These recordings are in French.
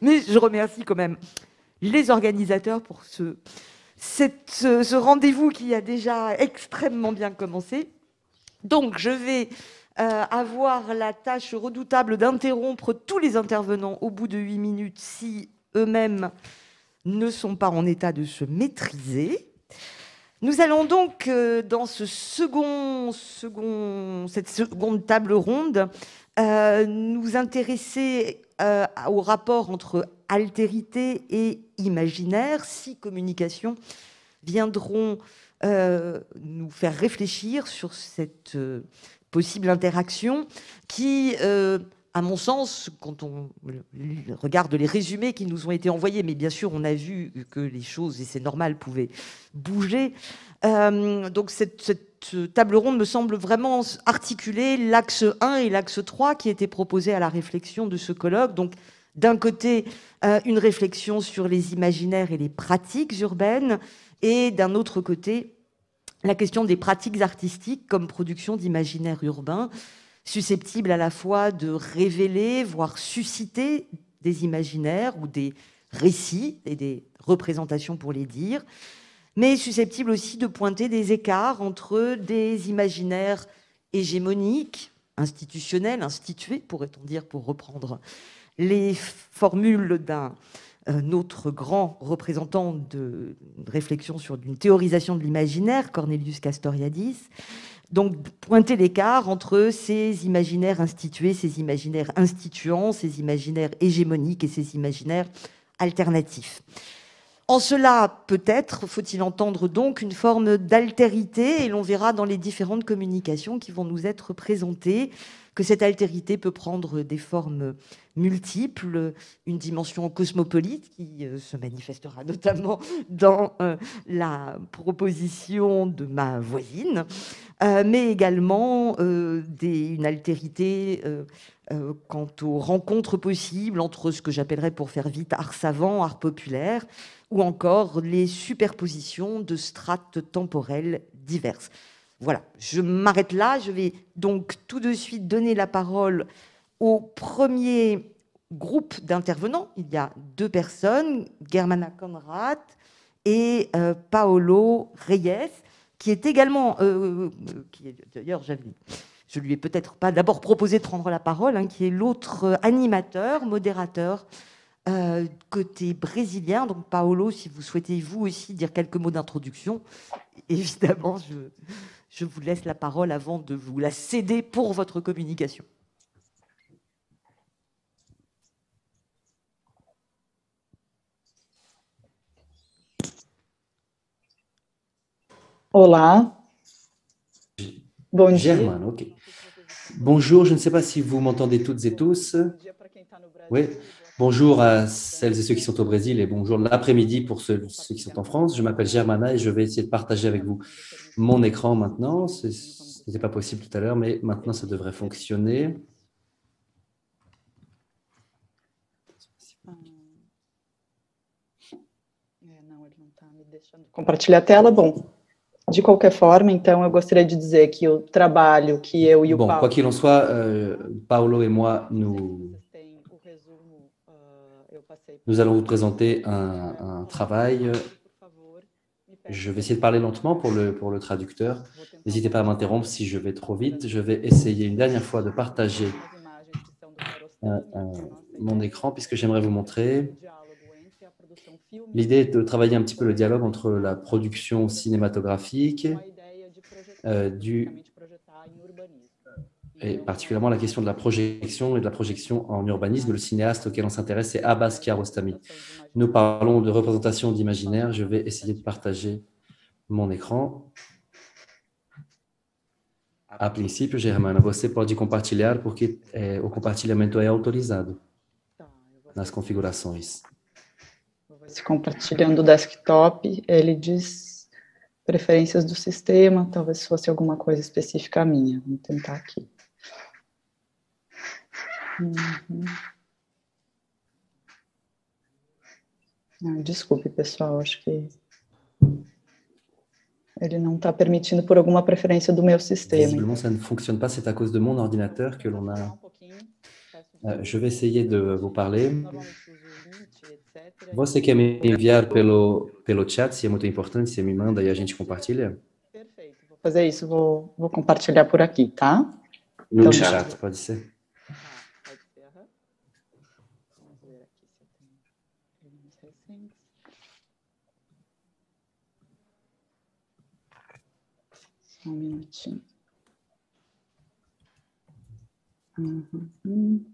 Mais je remercie quand même les organisateurs pour ce rendez-vous qui a déjà extrêmement bien commencé. Donc, je vais avoir la tâche redoutable d'interrompre tous les intervenants au bout de 8 minutes si eux-mêmes ne sont pas en état de se maîtriser. Nous allons donc, dans cette seconde table ronde, nous intéresser au rapport entre altérité et imaginaire. 6 communications viendront nous faire réfléchir sur cette possible interaction qui, à mon sens, quand on regarde les résumés qui nous ont été envoyés, mais bien sûr, on a vu que les choses, et c'est normal, pouvaient bouger. Donc, cette table ronde me semble vraiment articuler l'axe 1 et l'axe 3 qui étaient proposés à la réflexion de ce colloque. Donc, d'un côté, une réflexion sur les imaginaires et les pratiques urbaines, et d'un autre côté, la question des pratiques artistiques comme production d'imaginaire urbain, susceptible à la fois de révéler, voire susciter des imaginaires ou des récits et des représentations pour les dire, mais susceptible aussi de pointer des écarts entre des imaginaires hégémoniques, institutionnels, institués, pourrait-on dire, pour reprendre les formules d'un autre grand représentant de réflexion sur une théorisation de l'imaginaire, Cornelius Castoriadis. Donc, pointer l'écart entre ces imaginaires institués, ces imaginaires instituants, ces imaginaires hégémoniques et ces imaginaires alternatifs. En cela, peut-être, faut-il entendre donc une forme d'altérité, et l'on verra dans les différentes communications qui vont nous être présentées que cette altérité peut prendre des formes multiples, une dimension cosmopolite qui se manifestera notamment dans la proposition de ma voisine, mais également une altérité quant aux rencontres possibles entre ce que j'appellerais, pour faire vite, art savant, art populaire, ou encore les superpositions de strates temporelles diverses. Voilà, je m'arrête là. Je vais donc tout de suite donner la parole au premier groupe d'intervenants. Il y a 2 personnes, Germana Conrad et Paolo Reyes, qui est également, d'ailleurs, je lui ai peut-être pas d'abord proposé de prendre la parole, qui est l'autre animateur, modérateur, côté brésilien. Donc Paolo, si vous souhaitez vous aussi dire quelques mots d'introduction, évidemment, je vous laisse la parole avant de vous la céder pour votre communication. Olá. Bom dia. Germane, ok. Bonjour, je ne sais pas si vous m'entendez toutes et tous. Oui. Bonjour à celles et ceux qui sont au Brésil et bonjour l'après-midi pour ceux qui sont en France. Je m'appelle Germana et je vais essayer de partager avec vous mon écran maintenant. Ce n'était pas possible tout à l'heure, mais maintenant ça devrait fonctionner. Compartilhar a tela, bom. De qualquer forma, então, eu gostaria de dizer que o trabalho que eu e o Paulo... Quoi qu'il en soit, Paolo et moi, nous allons vous présenter un travail. Je vais essayer de parler lentement pour le traducteur. N'hésitez pas à m'interrompre si je vais trop vite. Je vais essayer une dernière fois de partager mon écran puisque j'aimerais vous montrer. L'idée est de travailler un petit peu le dialogue entre la production cinématographique et particulièrement la question de la projection et de la projection en urbanisme. Le cinéaste auquel on s'intéresse, c'est Abbas Kiarostami. Nous parlons de représentation d'imaginaire. Je vais essayer de partager mon écran. A princípio, Germana, você pode compartilhar porque o compartilhamento é autorizado nas configurações. Se compartilhando o desktop, ele diz preferências do sistema, talvez fosse alguma coisa específica minha. Vamos tentar aqui. Desculpe, pessoal, acho que ele não está permitindo por alguma preferência do meu sistema. Visiblement, ça ne fonctionne pas, c'est à cause de mon ordinateur que l'on a Je vais essayer de vous parler. Normalmente uso o Meet, etc. Você quer me enviar pelo chat, se é muito importante, você me manda e a gente compartilha? Perfeito, vou fazer isso, vou compartilhar por aqui, tá? No Então, chat, pode ser. pode ser, aham. Vamos ver aqui se eu tenho perguntas recentes. Só um minutinho. Uhum.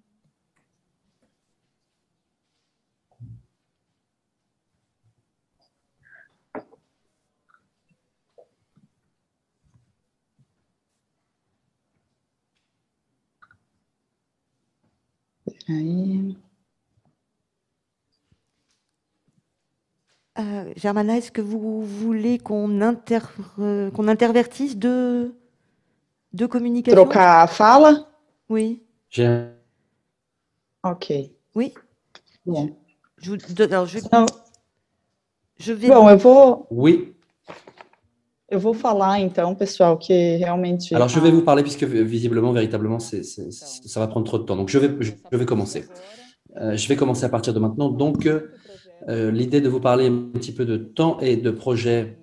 Aí. Germana, est-ce que vous voulez qu'on intervertisse deux communications? Trocar a fala? Oui. Ok. Oui. Bom. Alors, Não, je vais. bom, Oui. eu vou falar então, pessoal, que realmente. Alors, je vais vous parler puisque visiblement, véritablement, ça va prendre trop de temps. Donc, je vais commencer. Je vais commencer à partir de maintenant. Donc, l'idée de vous parler un petit peu de temps et de projet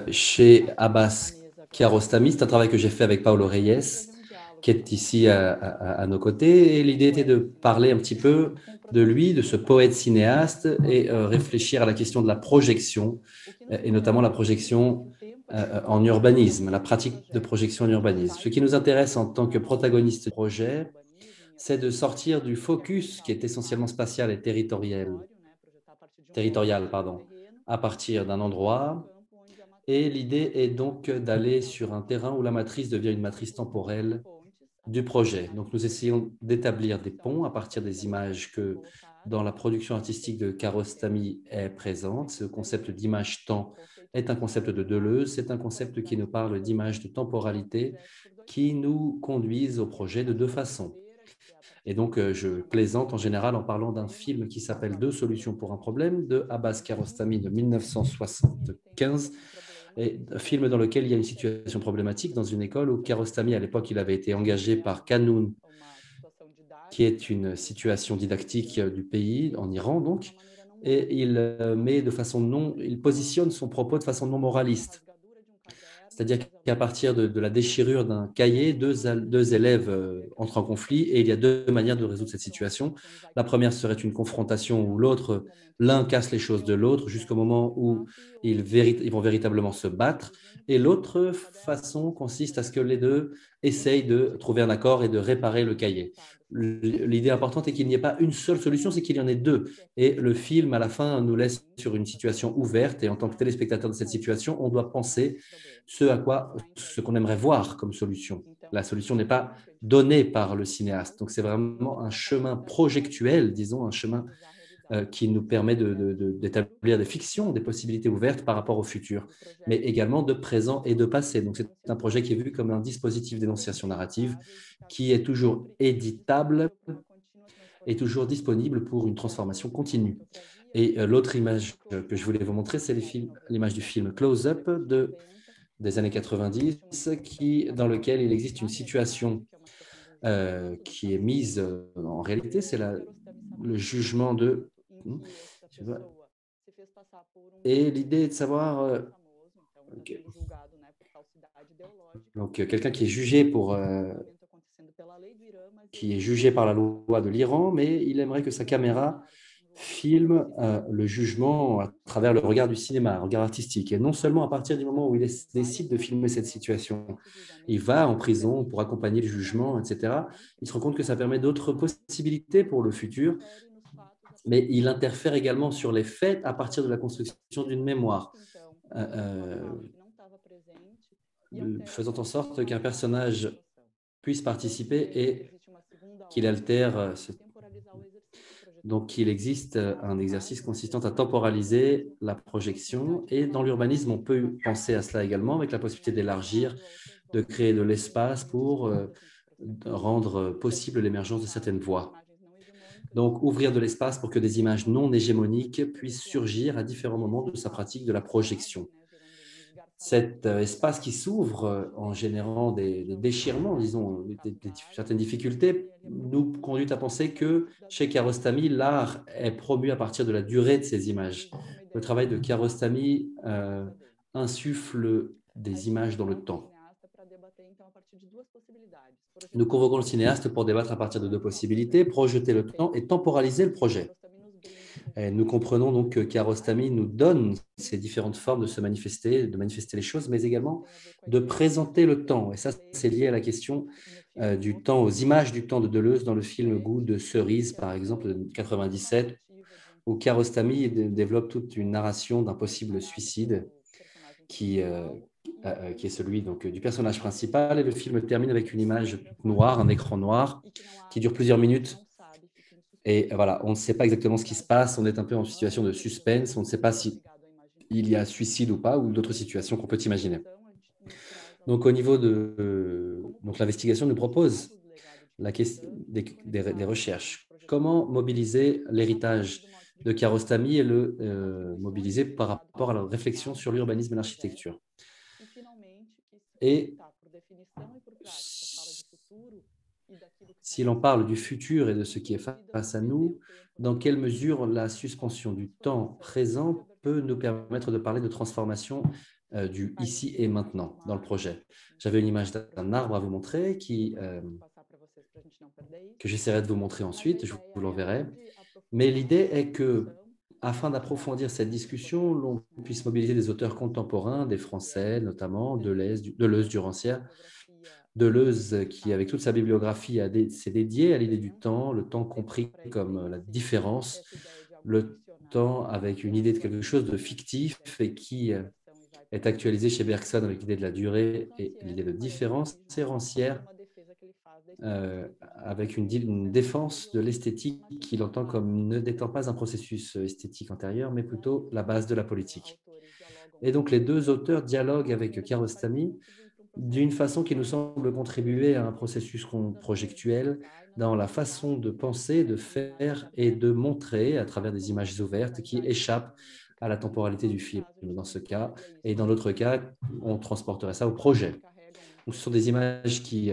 chez Abbas Kiarostami, c'est un travail que j'ai fait avec Paulo Reyes, qui est ici à nos côtés. Et l'idée était de parler un petit peu de lui, de ce poète cinéaste, et réfléchir à la question de la projection, et notamment la projection en urbanisme, la pratique de projection en urbanisme. Ce qui nous intéresse en tant que protagoniste du projet, c'est de sortir du focus qui est essentiellement spatial et territorial, à partir d'un endroit. Et l'idée est donc d'aller sur un terrain où la matrice devient une matrice temporelle du projet. Donc, nous essayons d'établir des ponts à partir des images que dans la production artistique de Kiarostami est présente. Ce concept d'image-temps est un concept de Deleuze, c'est un concept qui nous parle d'image de temporalité qui nous conduisent au projet de deux façons. Et donc, je plaisante en général en parlant d'un film qui s'appelle Deux solutions pour un problème de Abbas Kiarostami de 1975. Et un film dans lequel il y a une situation problématique dans une école où Kiarostami, à l'époque, il avait été engagé par Kanoun, qui est une situation didactique du pays, en Iran donc, et il met de façon il positionne son propos de façon non moraliste. C'est-à-dire qu'à partir de la déchirure d'un cahier, deux élèves entrent en conflit et il y a deux manières de résoudre cette situation. La première serait une confrontation où l'un casse les choses de l'autre jusqu'au moment où ils vont véritablement se battre. Et l'autre façon consiste à ce que les deux essayent de trouver un accord et de réparer le cahier. L'idée importante est qu'il n'y ait pas une seule solution, c'est qu'il y en ait deux. Et le film, à la fin, nous laisse sur une situation ouverte. Et en tant que téléspectateur de cette situation, on doit penser ce qu'on aimerait voir comme solution. La solution n'est pas donnée par le cinéaste. Donc, c'est vraiment un chemin projectuel, disons, un chemin qui nous permet d'établir des fictions, des possibilités ouvertes par rapport au futur, mais également de présent et de passé. Donc, c'est un projet qui est vu comme un dispositif d'énonciation narrative qui est toujours éditable et toujours disponible pour une transformation continue. Et l'autre image que je voulais vous montrer, c'est l'image du film Close Up des années 90, dans lequel il existe une situation qui est mise en réalité, c'est le jugement de... Et l'idée est de savoir... Okay. Donc, quelqu'un qui est jugé qui est jugé par la loi de l'Iran, mais il aimerait que sa caméra filme le jugement à travers le regard du cinéma, un regard artistique. Et non seulement à partir du moment où il décide de filmer cette situation, il va en prison pour accompagner le jugement, etc. Il se rend compte que ça permet d'autres possibilités pour le futur, mais il interfère également sur les faits à partir de la construction d'une mémoire, faisant en sorte qu'un personnage puisse participer et qu'il altère. Donc, il existe un exercice consistant à temporaliser la projection. Et dans l'urbanisme, on peut penser à cela également avec la possibilité d'élargir, de créer de l'espace pour rendre possible l'émergence de certaines voies. Donc, ouvrir de l'espace pour que des images non hégémoniques puissent surgir à différents moments de sa pratique de la projection. cet espace qui s'ouvre en générant des déchirements, disons, certaines difficultés, nous conduit à penser que chez Kiarostami, l'art est promu à partir de la durée de ces images. Le travail de Kiarostami insuffle des images dans le temps. Nous convoquons le cinéaste pour débattre à partir de deux possibilités, projeter le temps et temporaliser le projet. Et nous comprenons donc que Kiarostami nous donne ces différentes formes de se manifester, de manifester les choses, mais également de présenter le temps. Et ça, c'est lié à la question du temps, aux images du temps de Deleuze dans le film Goût de cerise, par exemple, de 1997, où Kiarostami développe toute une narration d'un possible suicide qui est celui donc, du personnage principal. Et le film termine avec une image noire, un écran noir, qui dure plusieurs minutes. Et voilà, on ne sait pas exactement ce qui se passe, on est un peu en situation de suspense, on ne sait pas s'il y a suicide ou pas, ou d'autres situations qu'on peut imaginer. Donc, au niveau de l'investigation nous propose la question des recherches. Comment mobiliser l'héritage de Kiarostami et le mobiliser par rapport à la réflexion sur l'urbanisme et l'architecture. Et si l'on parle du futur et de ce qui est face à nous, dans quelle mesure la suspension du temps présent peut nous permettre de parler de transformation du ici et maintenant dans le projet. J'avais une image d'un arbre à vous montrer que j'essaierai de vous montrer ensuite, je vous l'enverrai. Mais l'idée est que, afin d'approfondir cette discussion, l'on puisse mobiliser des auteurs contemporains, des Français notamment, Deleuze, Durancière. Deleuze, qui avec toute sa bibliographie s'est dédié à l'idée du temps, le temps compris comme la différence, le temps avec une idée de quelque chose de fictif et qui est actualisé chez Bergson avec l'idée de la durée et l'idée de différence, et Rancière avec une défense de l'esthétique qu'il entend comme ne n'étant pas un processus esthétique antérieur, mais plutôt la base de la politique. Et donc les deux auteurs dialoguent avec Kiarostami d'une façon qui nous semble contribuer à un processus projectuel dans la façon de penser, de faire et de montrer à travers des images ouvertes qui échappent à la temporalité du film dans ce cas. Et dans l'autre cas, on transporterait ça au projet. Donc, ce sont des images qui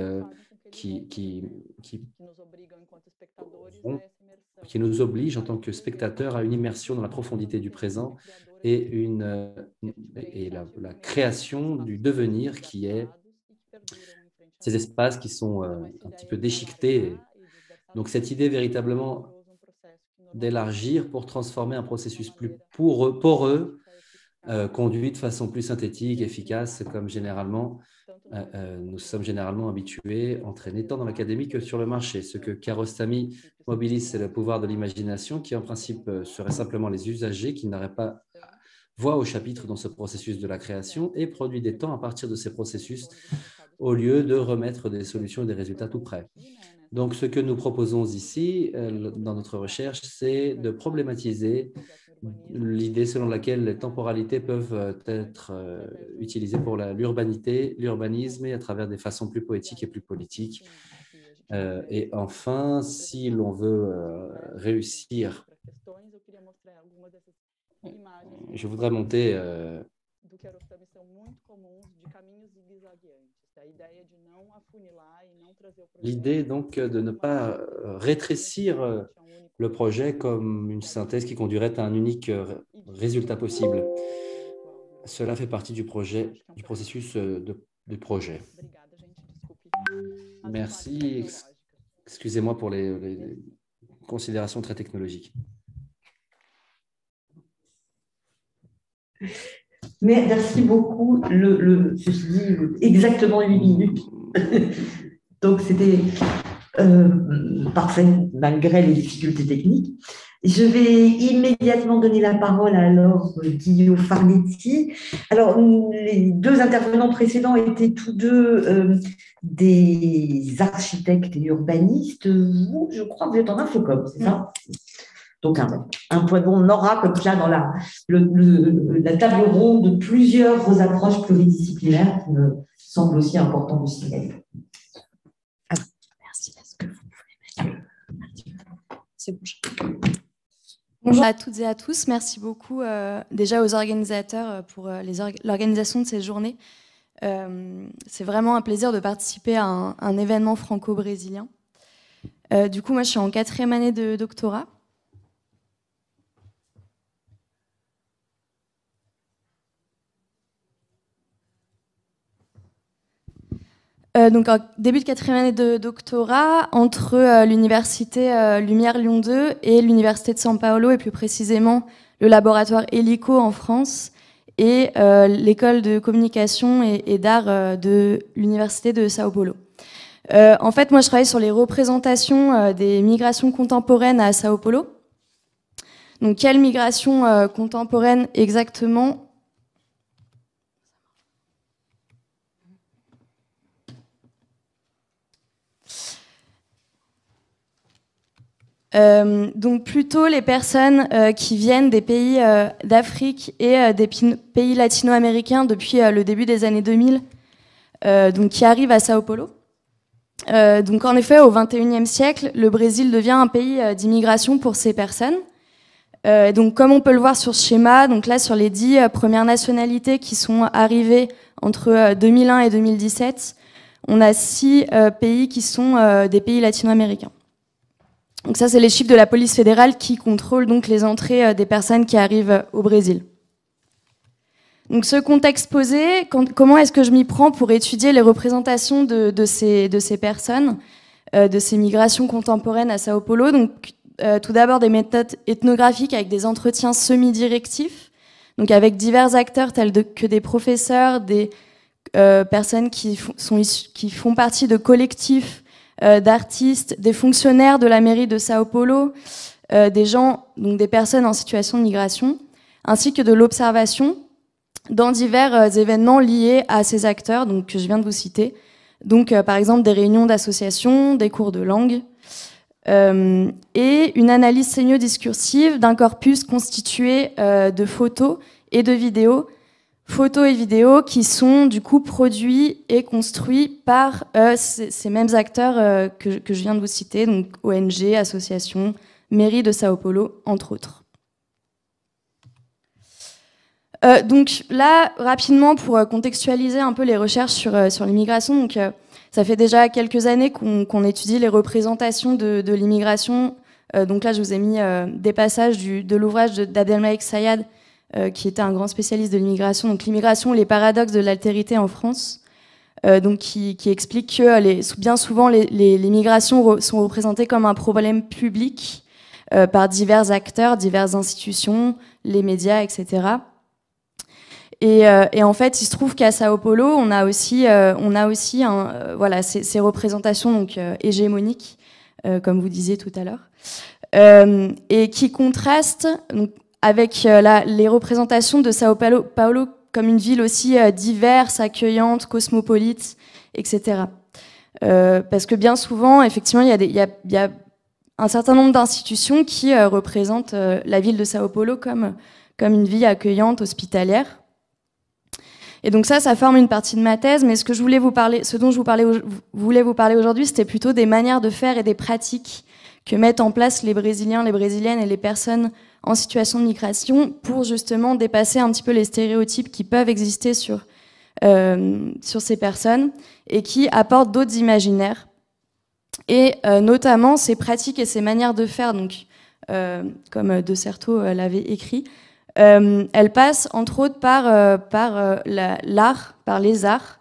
nous obligent en tant que spectateurs à une immersion dans la profondité du présent et la création du devenir qui est ces espaces qui sont un petit peu déchiquetés. Donc cette idée véritablement d'élargir pour transformer un processus plus poreux, conduit de façon plus synthétique, efficace, comme nous sommes généralement habitués, entraînés tant dans l'académie que sur le marché. Ce que Kiarostami mobilise, c'est le pouvoir de l'imagination qui, en principe, serait simplement les usagers qui n'auraient pas voix au chapitre dans ce processus de la création et produit des temps à partir de ces processus au lieu de remettre des solutions et des résultats tout près. Donc, ce que nous proposons ici, dans notre recherche, c'est de problématiser l'idée selon laquelle les temporalités peuvent être utilisées pour l'urbanité, l'urbanisme et à travers des façons plus poétiques et plus politiques. Et enfin, si l'on veut réussir, je voudrais monter l'idée donc de ne pas rétrécir le projet comme une synthèse qui conduirait à un unique résultat possible. Cela fait partie du processus du projet. Merci. Excusez-moi pour les considérations très technologiques. Mais merci beaucoup. Ceci dit, exactement 8 minutes. Donc, c'était parfait, malgré les difficultés techniques. Je vais immédiatement donner la parole à Guillaume Farnetti. Alors, les deux intervenants précédents étaient tous deux des architectes et urbanistes. Vous, je crois que vous êtes en Infocom, c'est ça? Donc, un point de vue, on aura comme ça dans la table ronde plusieurs approches pluridisciplinaires qui me semblent aussi importantes de signaler. Merci. Est-ce que vous pouvez mettre... C'est bon. Bonjour à toutes et à tous. Merci beaucoup déjà aux organisateurs pour l'organisation de cette journée. C'est vraiment un plaisir de participer à un événement franco-brésilien. Du coup, moi, je suis en 4e année de doctorat. Donc, en début de 4e année de doctorat, entre l'université Lumière Lyon 2 et l'université de São Paulo, et plus précisément le laboratoire Helico en France, et l'école de communication et d'art de l'université de São Paulo. En fait, moi, je travaille sur les représentations des migrations contemporaines à São Paulo. Donc, quelle migration contemporaine exactement ? Donc plutôt les personnes qui viennent des pays d'Afrique et des pays latino-américains depuis le début des années 2000, donc qui arrivent à São Paulo. Donc en effet, au XXIe siècle, le Brésil devient un pays d'immigration pour ces personnes. Donc comme on peut le voir sur ce schéma, donc là sur les 10 premières nationalités qui sont arrivées entre 2001 et 2017, on a 6 pays qui sont des pays latino-américains. Donc ça, c'est les chiffres de la police fédérale qui contrôlent donc les entrées des personnes qui arrivent au Brésil. Donc ce contexte posé, comment est-ce que je m'y prends pour étudier les représentations de ces personnes, de ces migrations contemporaines à São Paulo? Donc tout d'abord des méthodes ethnographiques avec des entretiens semi-directifs, donc avec divers acteurs tels que des professeurs, des personnes qui font partie de collectifs, d'artistes, des fonctionnaires de la mairie de São Paulo, des gens, donc des personnes en situation de migration, ainsi que de l'observation dans divers événements liés à ces acteurs, donc que je viens de vous citer. Donc, par exemple, des réunions d'associations, des cours de langue, et une analyse sémio-discursive d'un corpus constitué de photos et de vidéos qui sont du coup produits et construits par ces mêmes acteurs que je viens de vous citer, donc ONG, associations, mairie de São Paulo, entre autres. Donc là, rapidement, pour contextualiser un peu les recherches sur l'immigration, donc ça fait déjà quelques années qu'on étudie les représentations de l'immigration. Donc là, je vous ai mis des passages de l'ouvrage d'Abdelmalek Sayad, qui était un grand spécialiste de l'immigration, donc l'immigration, les paradoxes de l'altérité en France, donc qui explique que bien souvent les migrations sont représentées comme un problème public par divers acteurs, diverses institutions, les médias, etc. Et en fait, il se trouve qu'à São Paulo, on a aussi voilà, ces représentations donc hégémoniques, comme vous disiez tout à l'heure, et qui contrastent donc, avec les représentations de São Paulo comme une ville aussi diverse, accueillante, cosmopolite, etc. Parce que bien souvent, effectivement, il y a un certain nombre d'institutions qui représentent la ville de São Paulo comme une ville accueillante, hospitalière. Et donc ça forme une partie de ma thèse, mais ce dont je voulais vous parler aujourd'hui, c'était plutôt des manières de faire et des pratiques que mettent en place les Brésiliens, les Brésiliennes et les personnes en situation de migration pour justement dépasser un petit peu les stéréotypes qui peuvent exister sur ces personnes et qui apportent d'autres imaginaires. Et notamment ces pratiques et ces manières de faire, donc, comme De Certeau l'avait écrit, elles passent entre autres par l'art, par les arts.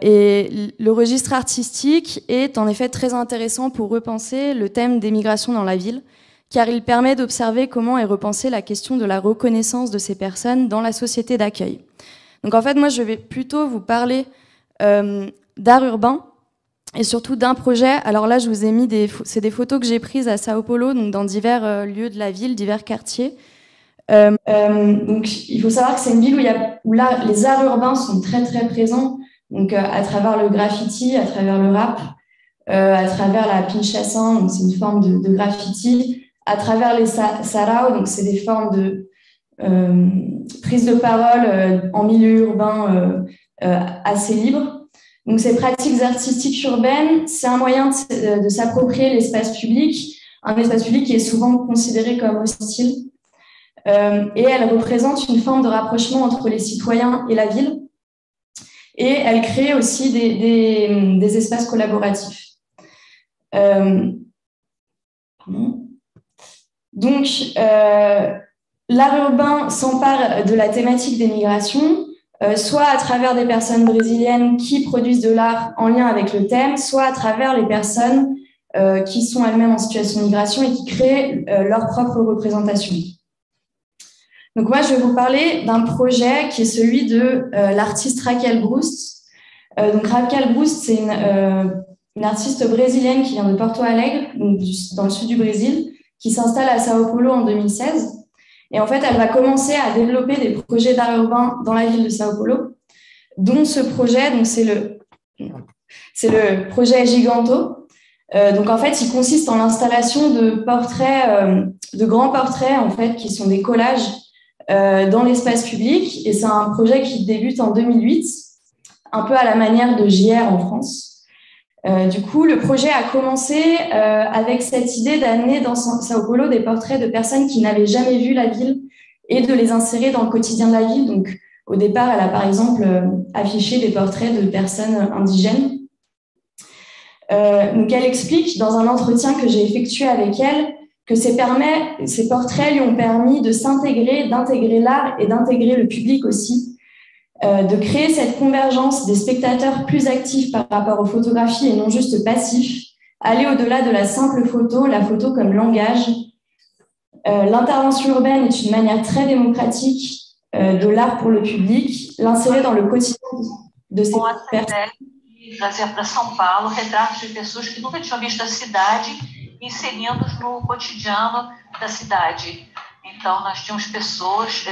Et le registre artistique est en effet très intéressant pour repenser le thème des migrations dans la ville, car il permet d'observer comment est repensée la question de la reconnaissance de ces personnes dans la société d'accueil. Donc en fait, moi, je vais plutôt vous parler d'art urbain et surtout d'un projet. Alors là, je vous ai mis c'est des photos que j'ai prises à São Paulo, donc dans divers lieux de la ville, divers quartiers. Donc il faut savoir que c'est une ville où là, les arts urbains sont très très présents, donc à travers le graffiti, à travers le rap, à travers la pinchação, donc c'est une forme de graffiti, à travers les sarau, donc c'est des formes de prise de parole en milieu urbain assez libre. Donc ces pratiques artistiques urbaines, c'est un moyen de s'approprier l'espace public, un espace public qui est souvent considéré comme hostile. Et elle représente une forme de rapprochement entre les citoyens et la ville. Et elle crée aussi des espaces collaboratifs. Donc, l'art urbain s'empare de la thématique des migrations, soit à travers des personnes brésiliennes qui produisent de l'art en lien avec le thème, soit à travers les personnes qui sont elles-mêmes en situation de migration et qui créent leur propre représentation. Donc moi, je vais vous parler d'un projet qui est celui de l'artiste Raquel Brust. Donc Raquel Brust, c'est une artiste brésilienne qui vient de Porto Alegre, donc dans le sud du Brésil, qui s'installe à Sao Paulo en 2016. Et en fait, elle va commencer à développer des projets d'art urbain dans la ville de Sao Paulo, dont ce projet, donc c'est le projet Giganto. Donc en fait, il consiste en l'installation de portraits, de grands portraits en fait, qui sont des collages dans l'espace public. Et c'est un projet qui débute en 2008, un peu à la manière de JR en France. Du coup, le projet a commencé avec cette idée d'amener dans Sao Paulo des portraits de personnes qui n'avaient jamais vu la ville et de les insérer dans le quotidien de la ville. Donc, au départ, elle a par exemple affiché des portraits de personnes indigènes. Donc, elle explique dans un entretien que j'ai effectué avec elle que ces portraits lui ont permis de s'intégrer, d'intégrer l'art et d'intégrer le public aussi. De créer cette convergence des spectateurs plus actifs par rapport aux photographies et non juste passifs, aller au-delà de la simple photo, la photo comme langage. L'intervention urbaine est une manière très démocratique de l'art pour le public, l'insérer dans le quotidien de ces personnes. Trazer para São Paulo retratos de pessoas que nunca tinham visto a cidade, inserindo-os no cotidiano da cidade. Então, nós tínhamos pessoas...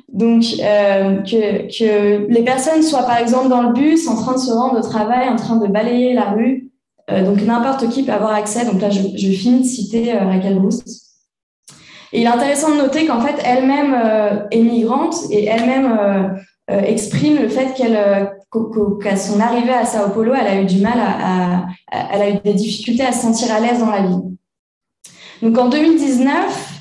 Donc, que les personnes soient par exemple dans le bus, en train de se rendre au travail, en train de balayer la rue. Donc, n'importe qui peut avoir accès. Donc là, je finis de citer Raquel Brust. Et il est intéressant de noter qu'en fait, elle-même est migrante et elle-même exprime le fait qu'à son arrivée à Sao Paulo, elle a eu du mal elle a eu des difficultés à se sentir à l'aise dans la ville. Donc, en 2019,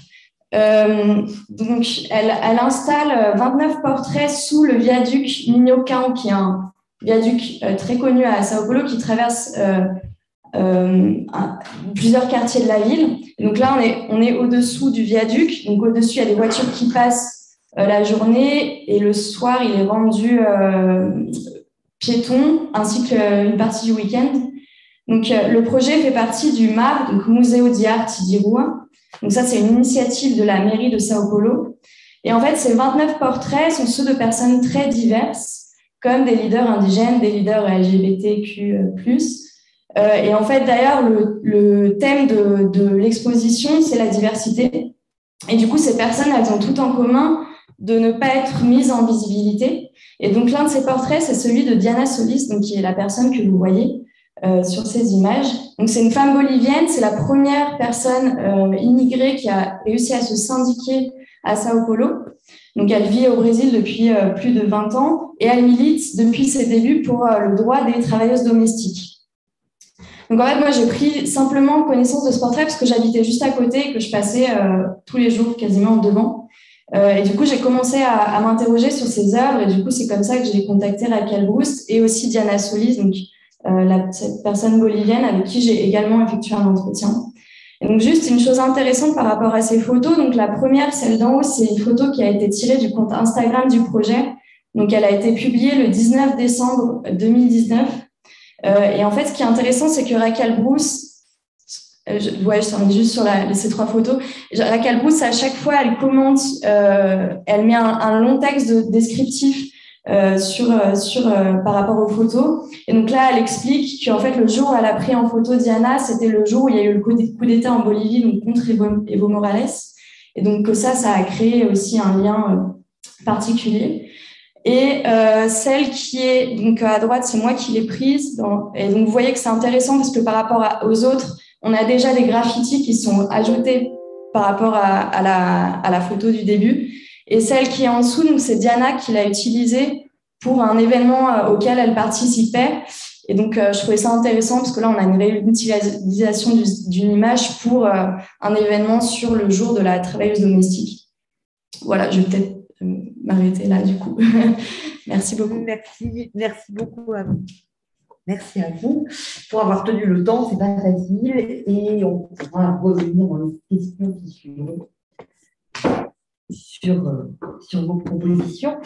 donc, elle installe 29 portraits sous le viaduc Minhocão, qui est un viaduc très connu à Sao Paulo qui traverse plusieurs quartiers de la ville. Et donc là, on est au-dessous du viaduc. Donc au-dessus, il y a des voitures qui passent la journée et le soir, il est rendu piéton, ainsi qu'une partie du week-end. Donc le projet fait partie du MAR, donc Museu de Arte de Rua. Donc ça, c'est une initiative de la mairie de Sao Paulo. Et en fait, ces 29 portraits sont ceux de personnes très diverses, comme des leaders indigènes, des leaders LGBTQ+. Et en fait, d'ailleurs, le thème de l'exposition, c'est la diversité. Et du coup, ces personnes, elles ont tout en commun de ne pas être mises en visibilité. Et donc, l'un de ces portraits, c'est celui de Diana Solis, donc, qui est la personne que vous voyez sur ces images. Donc, c'est une femme bolivienne, c'est la première personne immigrée qui a réussi à se syndiquer à Sao Paulo. Donc, elle vit au Brésil depuis plus de 20 ans et elle milite depuis ses débuts pour le droit des travailleuses domestiques. Donc, en fait, moi, j'ai pris simplement connaissance de ce portrait parce que j'habitais juste à côté et que je passais tous les jours quasiment devant. Et du coup, j'ai commencé à m'interroger sur ses œuvres et du coup, c'est comme ça que j'ai contacté Raquel Brust et aussi Diana Solis, donc cette personne bolivienne avec qui j'ai également effectué un entretien. Et donc, juste une chose intéressante par rapport à ces photos. Donc, la première, celle d'en haut, c'est une photo qui a été tirée du compte Instagram du projet. Donc, elle a été publiée le 19 décembre 2019. Et en fait, ce qui est intéressant, c'est que Raquel Brust, je t'en ai juste sur ces 3 photos. Raquel Brust, à chaque fois, elle commente, elle met un long texte descriptif par rapport aux photos. Et donc là, elle explique qu'en fait, le jour où elle a pris en photo Diana, c'était le jour où il y a eu le coup d'État en Bolivie, donc contre Evo Morales. Et donc que ça a créé aussi un lien particulier. Et celle qui est donc à droite, c'est moi qui l'ai prise. Et donc vous voyez que c'est intéressant parce que par rapport aux autres, on a déjà des graffitis qui sont ajoutés par rapport à la photo du début. Et celle qui est en dessous, donc c'est Diana qui l'a utilisée pour un événement auquel elle participait. Et donc, je trouvais ça intéressant parce que là, on a une réutilisation d'une image pour un événement sur le jour de la travailleuse domestique. Voilà, je vais peut-être m'arrêter là, du coup. Merci beaucoup. Merci beaucoup à vous. Merci à vous pour avoir tenu le temps, c'est pas facile, et on pourra revenir dans les questions qui suivront sur vos propositions.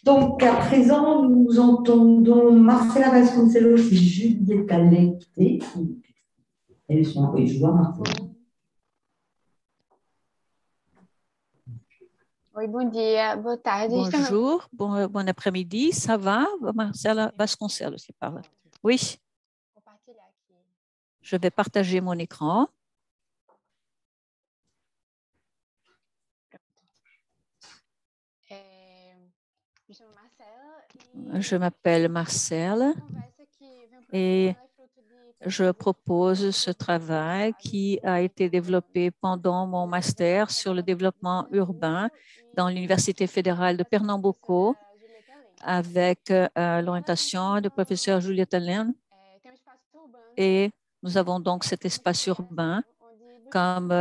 Donc, à présent, nous entendons Marcela Vasconcelos et Julieta Lecté. Elles sont, oui, je vois Marcela. Oi, bom dia, boa tarde. Bonjour, bon après-midi, ça va? Marcela Vasconcelos qui parle. Oui, je vais partager mon écran. Je m'appelle Marcel et je propose ce travail qui a été développé pendant mon master sur le développement urbain dans l'Université fédérale de Pernambuco avec l'orientation du professeur Julieta Lecté. Et nous avons donc cet espace urbain comme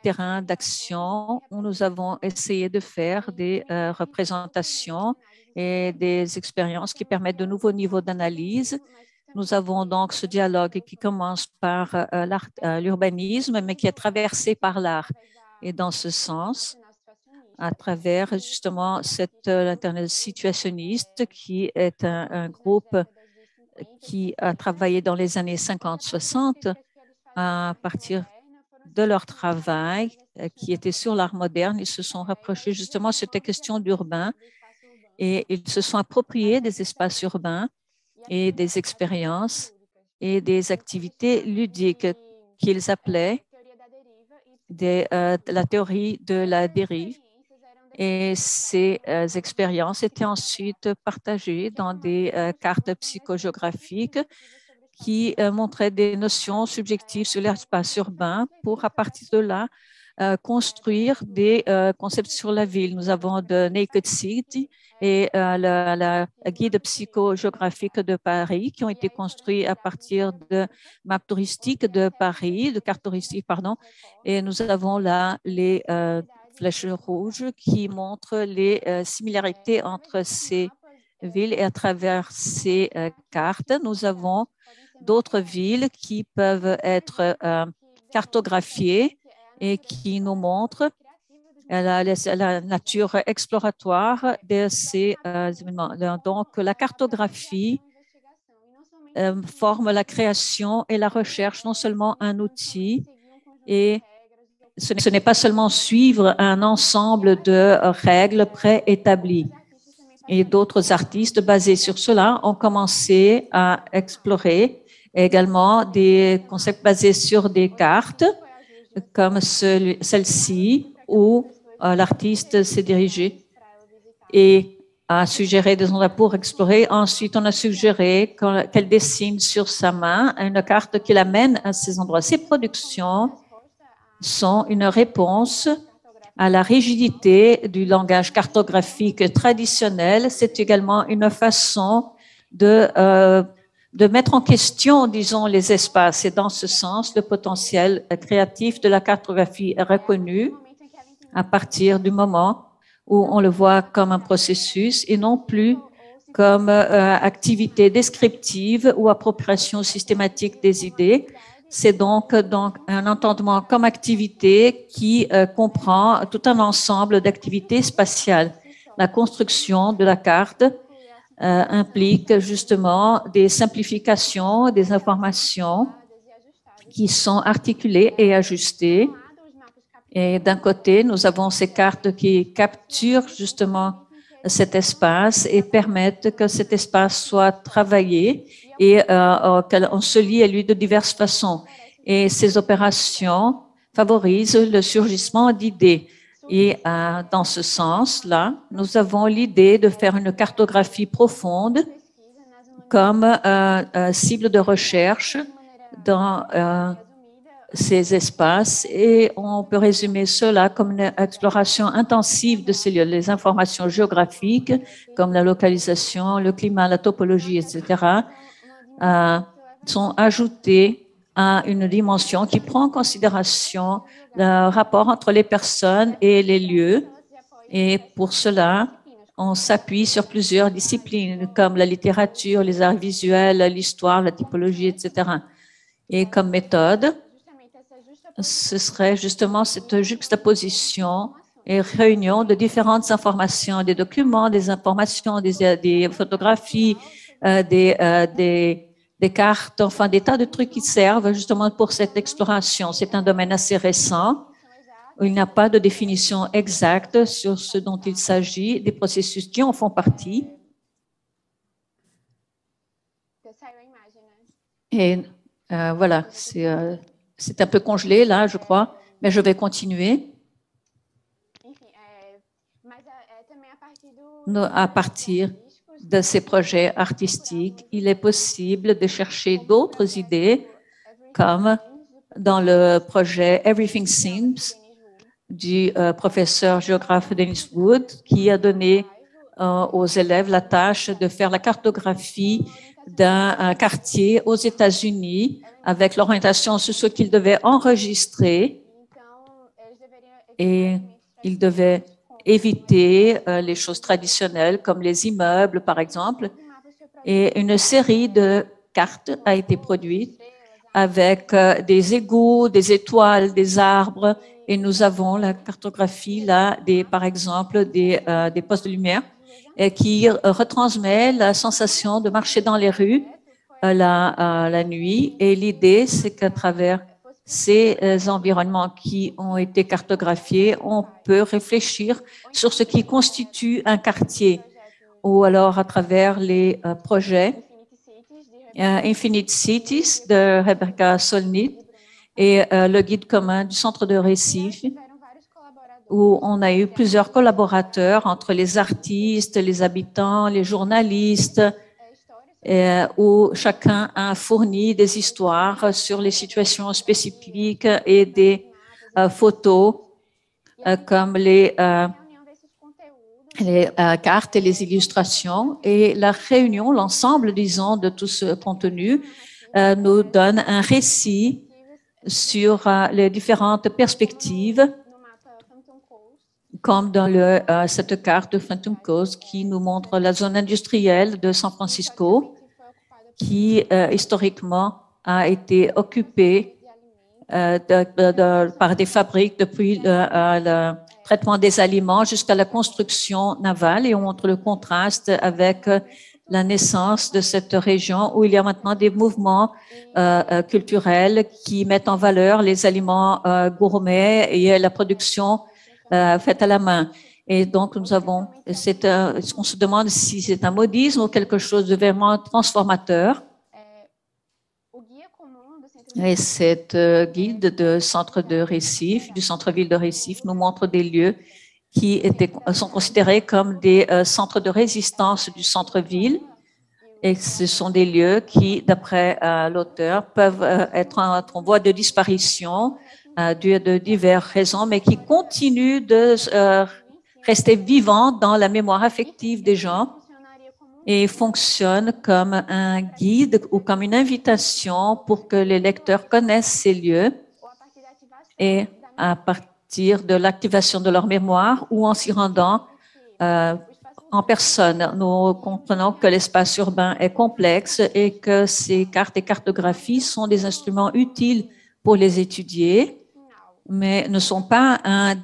terrain d'action où nous avons essayé de faire des représentations et des expériences qui permettent de nouveaux niveaux d'analyse. Nous avons donc ce dialogue qui commence par l'urbanisme, mais qui est traversé par l'art. Et dans ce sens, à travers justement cet Internet situationniste qui est un groupe qui a travaillé dans les années 50-60 à partir de leur travail qui était sur l'art moderne. Ils se sont rapprochés justement sur ces questions d'urbain et ils se sont appropriés des espaces urbains et des expériences et des activités ludiques qu'ils appelaient la théorie de la dérive. Et ces expériences étaient ensuite partagées dans des cartes psychogéographiques qui montraient des notions subjectives sur l'espace urbain pour, à partir de là, construire des concepts sur la ville. Nous avons The Naked City et la guide psychogéographique de Paris qui ont été construits à partir de maps touristiques de Paris, de cartes touristiques, pardon. Et nous avons là les flèches rouges qui montrent les similarités entre ces villes et à travers ces cartes, nous avons d'autres villes qui peuvent être cartographiées et qui nous montrent la nature exploratoire de ces événements. Donc, la cartographie forme la création et la recherche, non seulement un outil, et ce n'est pas seulement suivre un ensemble de règles préétablies. Et d'autres artistes basés sur cela ont commencé à explorer également des concepts basés sur des cartes, comme celle-ci, où l'artiste s'est dirigé et a suggéré des endroits pour explorer. Ensuite, on a suggéré qu'elle dessine sur sa main une carte qui l'amène à ces endroits. Ces productions sont une réponse à la rigidité du langage cartographique traditionnel. C'est également une façon de mettre en question, disons, les espaces. Et dans ce sens, le potentiel créatif de la cartographie est reconnu à partir du moment où on le voit comme un processus et non plus comme activité descriptive ou appropriation systématique des idées. C'est donc un entendement comme activité qui comprend tout un ensemble d'activités spatiales. La construction de la carte implique justement des simplifications, des informations qui sont articulées et ajustées. Et d'un côté, nous avons ces cartes qui capturent justement cet espace et permettent que cet espace soit travaillé et qu'on se lie à lui de diverses façons. Et ces opérations favorisent le surgissement d'idées. Et dans ce sens-là, nous avons l'idée de faire une cartographie profonde comme cible de recherche dans ces espaces. Et on peut résumer cela comme une exploration intensive de ces lieux, les informations géographiques comme la localisation, le climat, la topologie, etc., sont ajoutées à une dimension qui prend en considération le rapport entre les personnes et les lieux. Et pour cela, on s'appuie sur plusieurs disciplines comme la littérature, les arts visuels, l'histoire, la typologie, etc. Et comme méthode, ce serait justement cette juxtaposition et réunion de différentes informations, des documents, des informations, des photographies, des cartes, enfin des tas de trucs qui servent justement pour cette exploration. C'est un domaine assez récent. Il n'y a pas de définition exacte sur ce dont il s'agit, des processus qui en font partie. Et voilà, c'est un peu congelé là, je crois, mais je vais continuer. À partir de ces projets artistiques, il est possible de chercher d'autres idées, comme dans le projet Everything Seems du professeur géographe Dennis Wood, qui a donné aux élèves la tâche de faire la cartographie d'un quartier aux États-Unis avec l'orientation sur ce qu'ils devaient enregistrer, et ils devaient éviter les choses traditionnelles comme les immeubles, par exemple. Et une série de cartes a été produite avec des égouts, des étoiles, des arbres, et nous avons la cartographie là, par exemple, des postes de lumière qui retransmet la sensation de marcher dans les rues la nuit. Et l'idée, c'est qu'à travers ces environnements qui ont été cartographiés, on peut réfléchir sur ce qui constitue un quartier, ou alors à travers les projets Infinite Cities de Rebecca Solnit et le guide commun du centre de Recife, où on a eu plusieurs collaborateurs entre les artistes, les habitants, les journalistes, où chacun a fourni des histoires sur les situations spécifiques et des photos comme les cartes et les illustrations. Et la réunion, l'ensemble, disons, de tout ce contenu nous donne un récit sur les différentes perspectives, comme dans cette carte de Phantom Coast qui nous montre la zone industrielle de San Francisco, qui historiquement a été occupée par des fabriques depuis le traitement des aliments jusqu'à la construction navale, et on montre le contraste avec la naissance de cette région où il y a maintenant des mouvements culturels qui mettent en valeur les aliments gourmets et la production faite à la main. Et donc, on se demande si c'est un modisme ou quelque chose de vraiment transformateur. Et cette guide de centre de Recife, du centre-ville de Recife, nous montre des lieux qui sont considérés comme des centres de résistance du centre-ville. Et ce sont des lieux qui, d'après l'auteur, peuvent être en voie de disparition dû à de diverses raisons, mais qui continuent de rester vivants dans la mémoire affective des gens et fonctionnent comme un guide ou comme une invitation pour que les lecteurs connaissent ces lieux, et à partir de l'activation de leur mémoire ou en s'y rendant en personne. Nous comprenons que l'espace urbain est complexe et que ces cartes et cartographies sont des instruments utiles pour les étudier, mais ne sont pas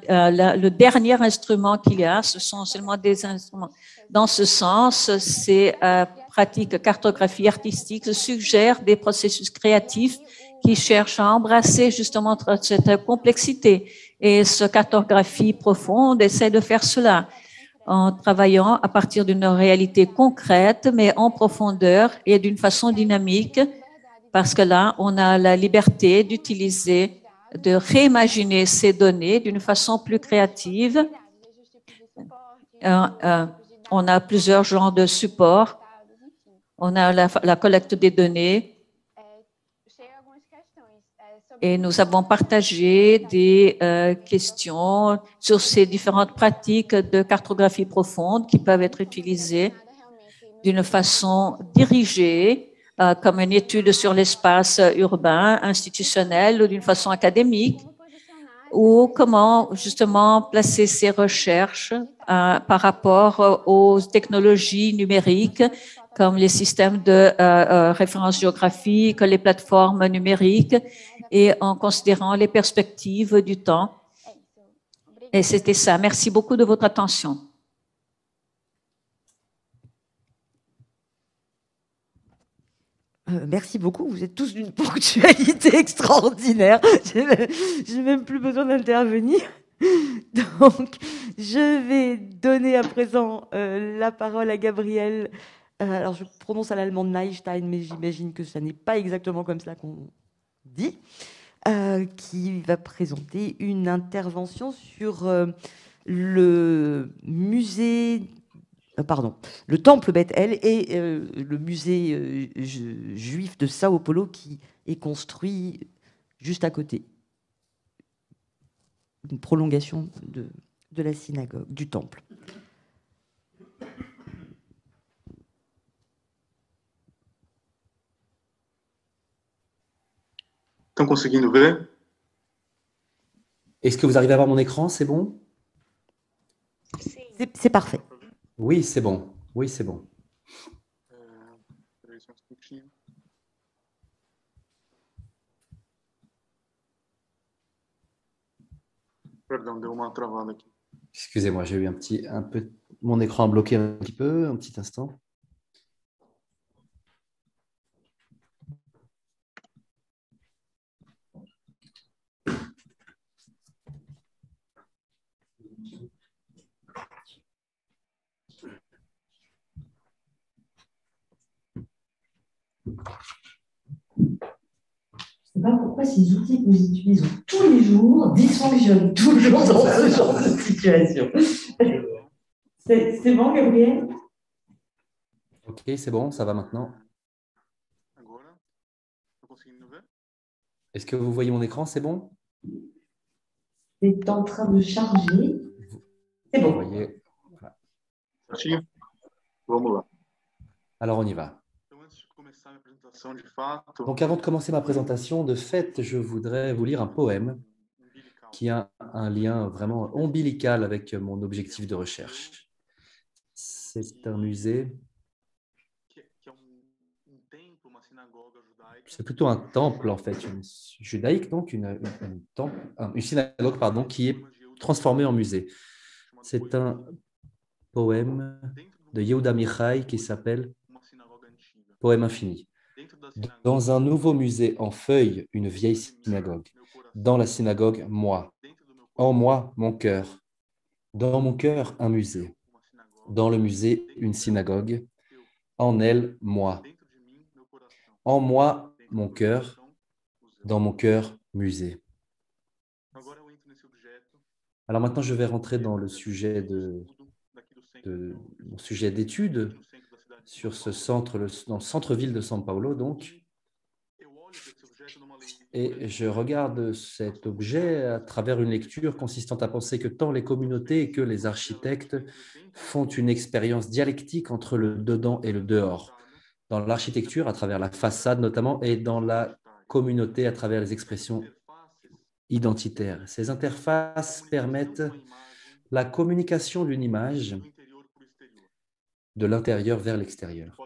le dernier instrument qu'il y a, ce sont seulement des instruments. Dans ce sens, ces pratiques cartographie artistique suggèrent des processus créatifs qui cherchent à embrasser justement cette complexité. Et ce cartographie profonde essaie de faire cela en travaillant à partir d'une réalité concrète, mais en profondeur et d'une façon dynamique, parce que là, on a la liberté d'utiliser, de réimaginer ces données d'une façon plus créative. On a plusieurs genres de supports. On a la collecte des données. Et nous avons partagé des questions sur ces différentes pratiques de cartographie profonde qui peuvent être utilisées d'une façon dirigée comme une étude sur l'espace urbain, institutionnel ou d'une façon académique, ou comment justement placer ces recherches par rapport aux technologies numériques comme les systèmes de référence géographique, les plateformes numériques et en considérant les perspectives du temps. Et c'était ça. Merci beaucoup de votre attention. Merci beaucoup, vous êtes tous d'une ponctualité extraordinaire. Je n'ai même plus besoin d'intervenir. Donc, je vais donner à présent la parole à Gabriel. Alors, je prononce à l'allemand Neistein, mais j'imagine que ça n'est pas exactement comme ça qu'on dit, qui va présenter une intervention sur le musée... le temple Beth-El et le musée juif de Sao Paulo qui est construit juste à côté. Une prolongation de la synagogue, du temple. Estão conseguindo ver? Est-ce que vous arrivez à voir mon écran? C'est bon? C'est parfait. Oui, c'est bon. Oui, c'est bon. Peraí, só um pouquinho. Perdão, deu uma travada aqui. Excusez-moi, j'ai eu un peu mon écran a bloqué un petit peu, un petit instant. Je ne sais pas pourquoi ces outils que nous utilisons tous les jours dysfonctionnent toujours dans ce genre de situation. C'est bon, Gabriel? Ok, c'est bon, ça va maintenant. Agora? Estão conseguindo ver? Est-ce que vous voyez mon écran? C'est bon? C'est en train de charger. C'est Vous bon. voyez. Voilà. Certinho? Vamos lá. Alors, on y va. Então, antes de começar a minha apresentação, de fato, Donc, avant de commencer ma présentation, de fait, je voudrais vous lire un poème qui a un lien vraiment ombilical avec mon objectif de recherche. C'est un musée, que é templo, uma sinagoga judaica. c'est plutôt un temple en fait, judaïque, donc une synagogue pardon, qui est transformée en musée. C'est un poème de Yehuda Michai qui s'appelle Poème infini. Dans un nouveau musée en feuilles, une vieille synagogue. Dans la synagogue, moi. En moi, mon cœur. Dans mon cœur, un musée. Dans le musée, une synagogue. En elle, moi. En moi, mon cœur. Dans mon cœur, musée. Alors maintenant, je vais rentrer dans le sujet mon sujet d'étude sur ce centre, dans le centre-ville de São Paulo, donc. Et je regarde cet objet à travers une lecture consistant à penser que tant les communautés que les architectes font une expérience dialectique entre le dedans et le dehors. Dans l'architecture, à travers la façade notamment, et dans la communauté, à travers les expressions identitaires. Ces interfaces permettent la communication d'une image de l'intérieur vers l'extérieur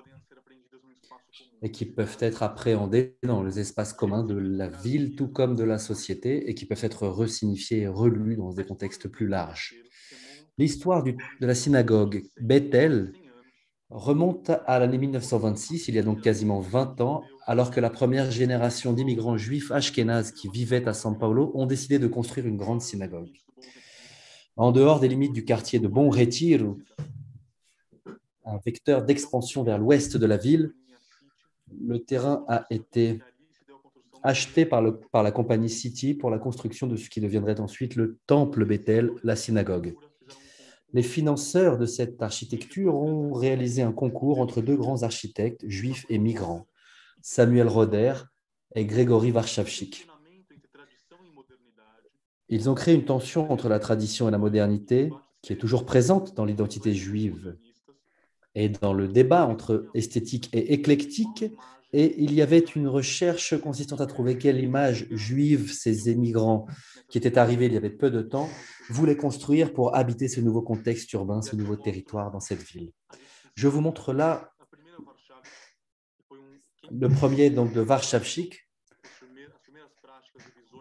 et qui peuvent être appréhendées dans les espaces communs de la ville, tout comme de la société, et qui peuvent être resignifiées et relues dans des contextes plus larges. L'histoire de la synagogue Beth-El remonte à l'année 1926, il y a donc quasiment 20 ans, alors que la première génération d'immigrants juifs ashkénazes qui vivaient à São Paulo ont décidé de construire une grande synagogue. En dehors des limites du quartier de Bom Retiro, un vecteur d'expansion vers l'ouest de la ville, le terrain a été acheté par la compagnie City pour la construction de ce qui deviendrait ensuite le temple Beth-El, la synagogue. Les financeurs de cette architecture ont réalisé un concours entre deux grands architectes juifs et migrants, Samuel Roder et Grégory Warszawczyk. Ils ont créé une tension entre la tradition et la modernité qui est toujours présente dans l'identité juive. et dans le débat entre esthétique et éclectique. Et il y avait une recherche consistant à trouver quelle image juive ces émigrants qui étaient arrivés il y avait peu de temps voulaient construire pour habiter ce nouveau contexte urbain, ce nouveau territoire dans cette ville. Je vous montre là le premier donc, de Warszawczyk.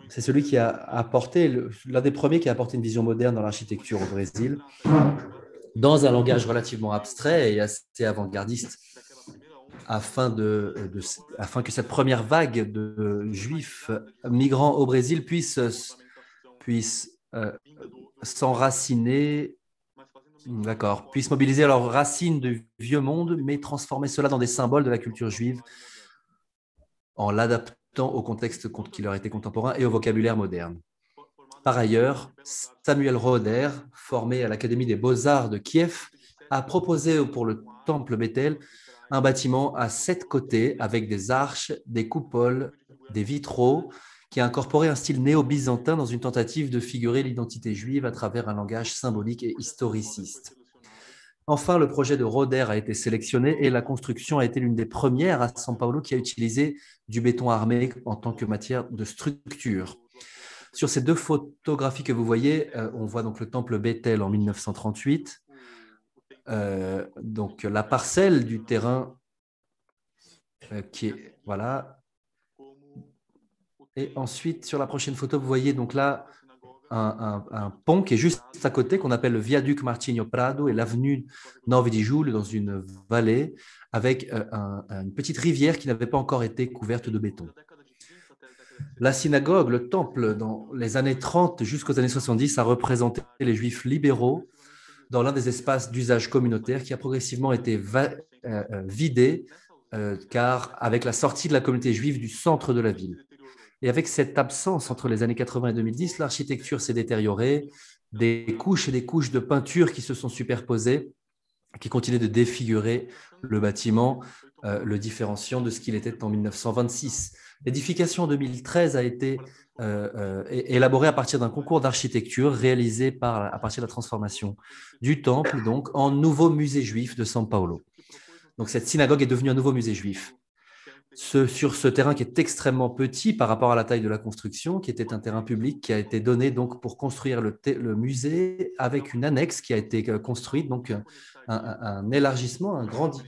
C'est celui qui a apporté, l'un des premiers qui a apporté une vision moderne dans l'architecture au Brésil, dans un langage relativement abstrait et assez avant-gardiste, afin que cette première vague de juifs migrants au Brésil puisse s'enraciner, puisse mobiliser leurs racines du vieux monde, mais transformer cela dans des symboles de la culture juive en l'adaptant au contexte qui leur était contemporain et au vocabulaire moderne. Par ailleurs, Samuel Roeder, formé à l'Académie des Beaux-Arts de Kiev, a proposé pour le temple Bethel un bâtiment à 7 côtés avec des arches, des coupoles, des vitraux, qui a incorporé un style néo-byzantin dans une tentative de figurer l'identité juive à travers un langage symbolique et historiciste. Enfin, le projet de Roeder a été sélectionné et la construction a été l'une des premières à São Paulo qui a utilisé du béton armé en tant que matière de structure. Sur ces deux photographies que vous voyez, on voit donc le temple Bethel en 1938. Donc la parcelle du terrain qui est voilà. Et ensuite sur la prochaine photo, vous voyez donc là un pont qui est juste à côté qu'on appelle le viaduc Martinho Prado et l'avenue 9 de Julho dans une vallée avec une petite rivière qui n'avait pas encore été couverte de béton. La synagogue, le temple, dans les années 30 jusqu'aux années 70, a représenté les juifs libéraux dans l'un des espaces d'usage communautaire qui a progressivement été vidé, car avec la sortie de la communauté juive du centre de la ville. Et avec cette absence entre les années 80 et 2010, l'architecture s'est détériorée, des couches et des couches de peinture qui se sont superposées, qui continuaient de défigurer le bâtiment, le différenciant de ce qu'il était en 1926. L'édification en 2013 a été élaborée à partir d'un concours d'architecture réalisé à partir de la transformation du temple donc, en nouveau musée juif de São Paulo. Donc cette synagogue est devenue un nouveau musée juif. Sur ce terrain qui est extrêmement petit par rapport à la taille de la construction, qui était un terrain public qui a été donné donc, pour construire le musée avec une annexe qui a été construite, donc un élargissement, un grand...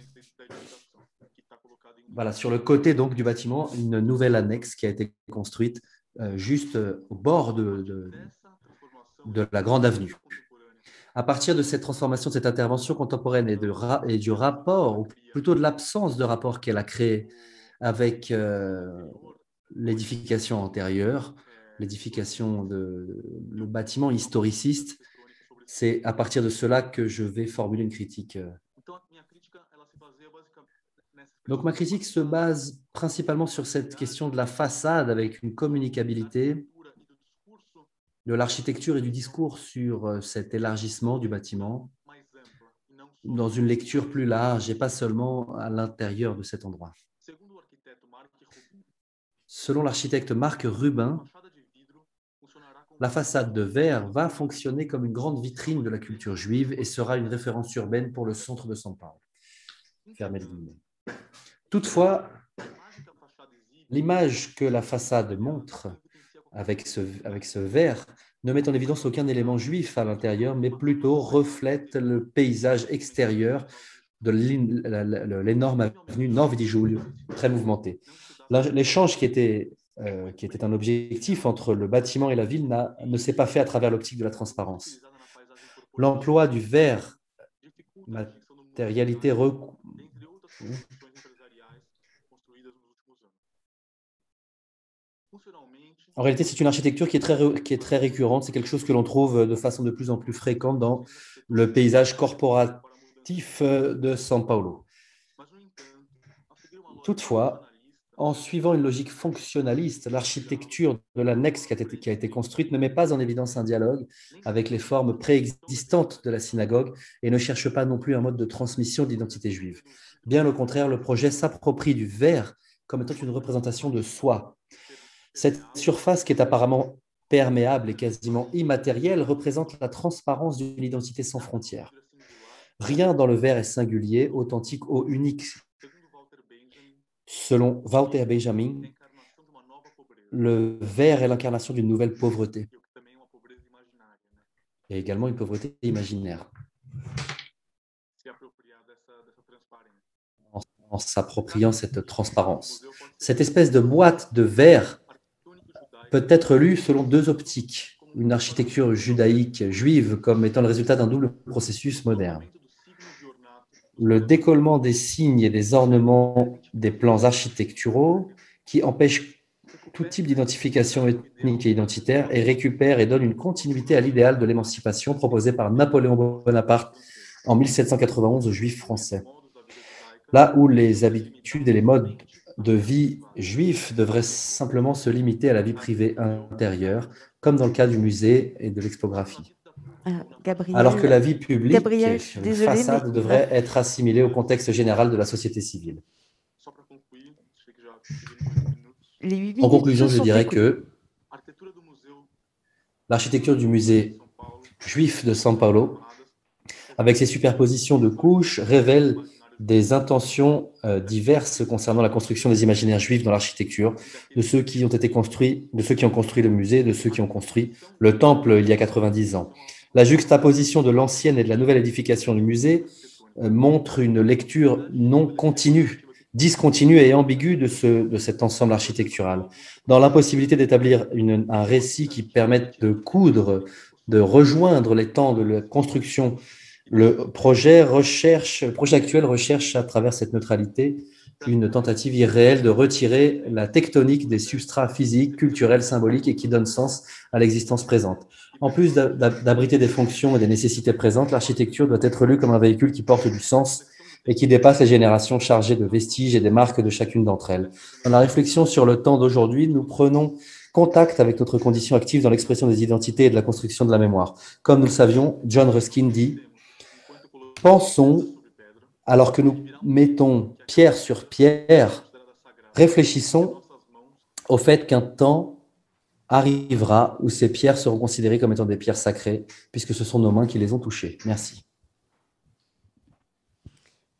Voilà, sur le côté donc, du bâtiment, une nouvelle annexe qui a été construite juste au bord de la grande avenue. À partir de cette transformation, de cette intervention contemporaine et du rapport, ou plutôt de l'absence de rapport qu'elle a créé avec l'édification antérieure, l'édification le bâtiment historiciste, c'est à partir de cela que je vais formuler une critique. Donc ma critique se base principalement sur cette question de la façade avec une communicabilité de l'architecture et du discours sur cet élargissement du bâtiment dans une lecture plus large et pas seulement à l'intérieur de cet endroit. Selon l'architecte Marc Rubin, la façade de verre va fonctionner comme une grande vitrine de la culture juive et sera une référence urbaine pour le centre de São Paulo. Fermez les guillemets. Toutefois, l'image que la façade montre avec ce verre ne met en évidence aucun élément juif à l'intérieur, mais plutôt reflète le paysage extérieur de l'énorme avenue 9 de Julho, très mouvementée. L'échange qui était un objectif entre le bâtiment et la ville ne s'est pas fait à travers l'optique de la transparence. L'emploi du verre, matérialité En réalité, c'est une architecture qui est très récurrente. C'est quelque chose que l'on trouve de façon de plus en plus fréquente dans le paysage corporatif de São Paulo. Toutefois, en suivant une logique fonctionnaliste, l'architecture de l'annexe qui a été construite ne met pas en évidence un dialogue avec les formes préexistantes de la synagogue et ne cherche pas non plus un mode de transmission de l'identité juive. Bien au contraire, le projet s'approprie du verre comme étant une représentation de soi. Cette surface qui est apparemment perméable et quasiment immatérielle représente la transparence d'une identité sans frontières. Rien dans le vers est singulier, authentique ou unique. Selon Walter Benjamin, le vers est l'incarnation d'une nouvelle pauvreté et également une pauvreté imaginaire. En s'appropriant cette transparence. Cette espèce de boîte de verre peut être lue selon deux optiques. Une architecture judaïque juive comme étant le résultat d'un double processus moderne. Le décollement des signes et des ornements des plans architecturaux qui empêchent tout type d'identification ethnique et identitaire et récupère et donne une continuité à l'idéal de l'émancipation proposé par Napoléon Bonaparte en 1791 aux Juifs français. Là où les habitudes et les modes de vie juifs devraient simplement se limiter à la vie privée intérieure, comme dans le cas du musée et de l'expographie. Alors que la vie publique, une façade, devrait être assimilée au contexte général de la société civile. En conclusion, je dirais que l'architecture du musée juif de São Paulo, avec ses superpositions de couches, révèle des intentions diverses concernant la construction des imaginaires juifs dans l'architecture, de ceux qui ont construit le musée, de ceux qui ont construit le temple il y a 90 ans. La juxtaposition de l'ancienne et de la nouvelle édification du musée montre une lecture non continue, discontinue et ambiguë de cet ensemble architectural. Dans l'impossibilité d'établir un récit qui permette de coudre, de rejoindre les temps de la construction, le projet actuel recherche à travers cette neutralité une tentative irréelle de retirer la tectonique des substrats physiques, culturels, symboliques et qui donne sens à l'existence présente. En plus d'abriter des fonctions et des nécessités présentes, l'architecture doit être lue comme un véhicule qui porte du sens et qui dépasse les générations chargées de vestiges et des marques de chacune d'entre elles. Dans la réflexion sur le temps d'aujourd'hui, nous prenons contact avec notre condition active dans l'expression des identités et de la construction de la mémoire. Comme nous le savions, John Ruskin dit « Pensons, alors que nous mettons pierre sur pierre, réfléchissons au fait qu'un temps arrivera où ces pierres seront considérées comme étant des pierres sacrées, puisque ce sont nos mains qui les ont touchées. » Merci.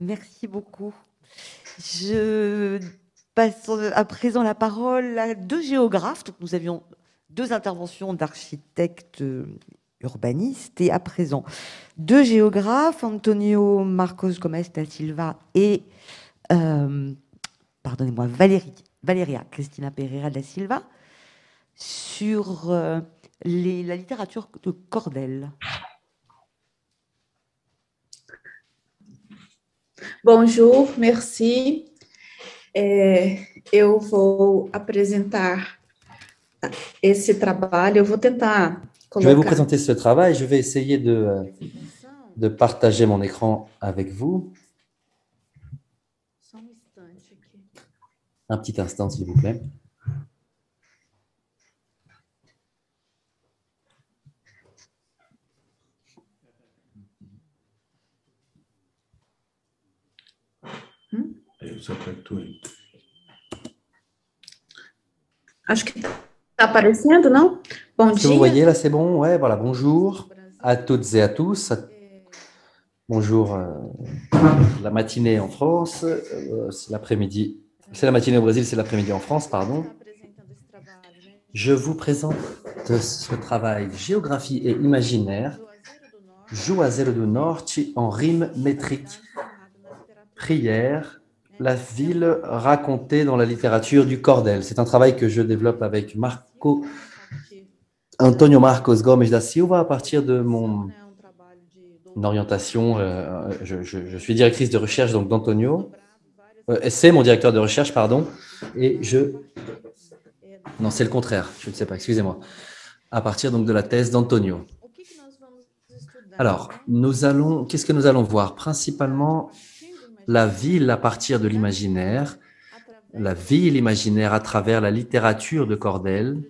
Merci beaucoup. Je passe à présent la parole à deux géographes. Donc nous avions deux interventions d'architectes urbanistes et à présent deux géographes, Antonio Marcos Gomes da Silva et pardonnez-moi, Valeria Cristina Pereira da Silva, sur la littérature de Cordel. Bonjour, merci. Eu vou apresentar esse trabalho. Eu vou tentar colocar. Je vais vous présenter ce travail. Je vais essayer de partager mon écran avec vous. Un petit instant, s'il vous plaît. Acho que está aparecendo, não? Bom Est-ce que vous voyez là, c'est bon? Ouais, voilà. Bonjour à toutes et à tous. Bonjour la matinée en France, c'est l'après-midi. C'est la matinée au Brésil, c'est l'après-midi en France, pardon. Je vous présente ce travail Géographie et imaginaire, Juazeiro do Norte en rime métrique. Prière, la ville racontée dans la littérature du Cordel. C'est un travail que je développe avec Antonio Marcos Gomes da Silva à partir de mon orientation. Je suis directrice de recherche donc d'Antonio. C'est mon directeur de recherche, pardon. Et non, c'est le contraire. Je ne sais pas, excusez-moi. À partir donc de la thèse d'Antonio. Alors, qu'est-ce que nous allons voir? Principalement, la ville à partir de l'imaginaire, la ville imaginaire à travers la littérature de Cordel.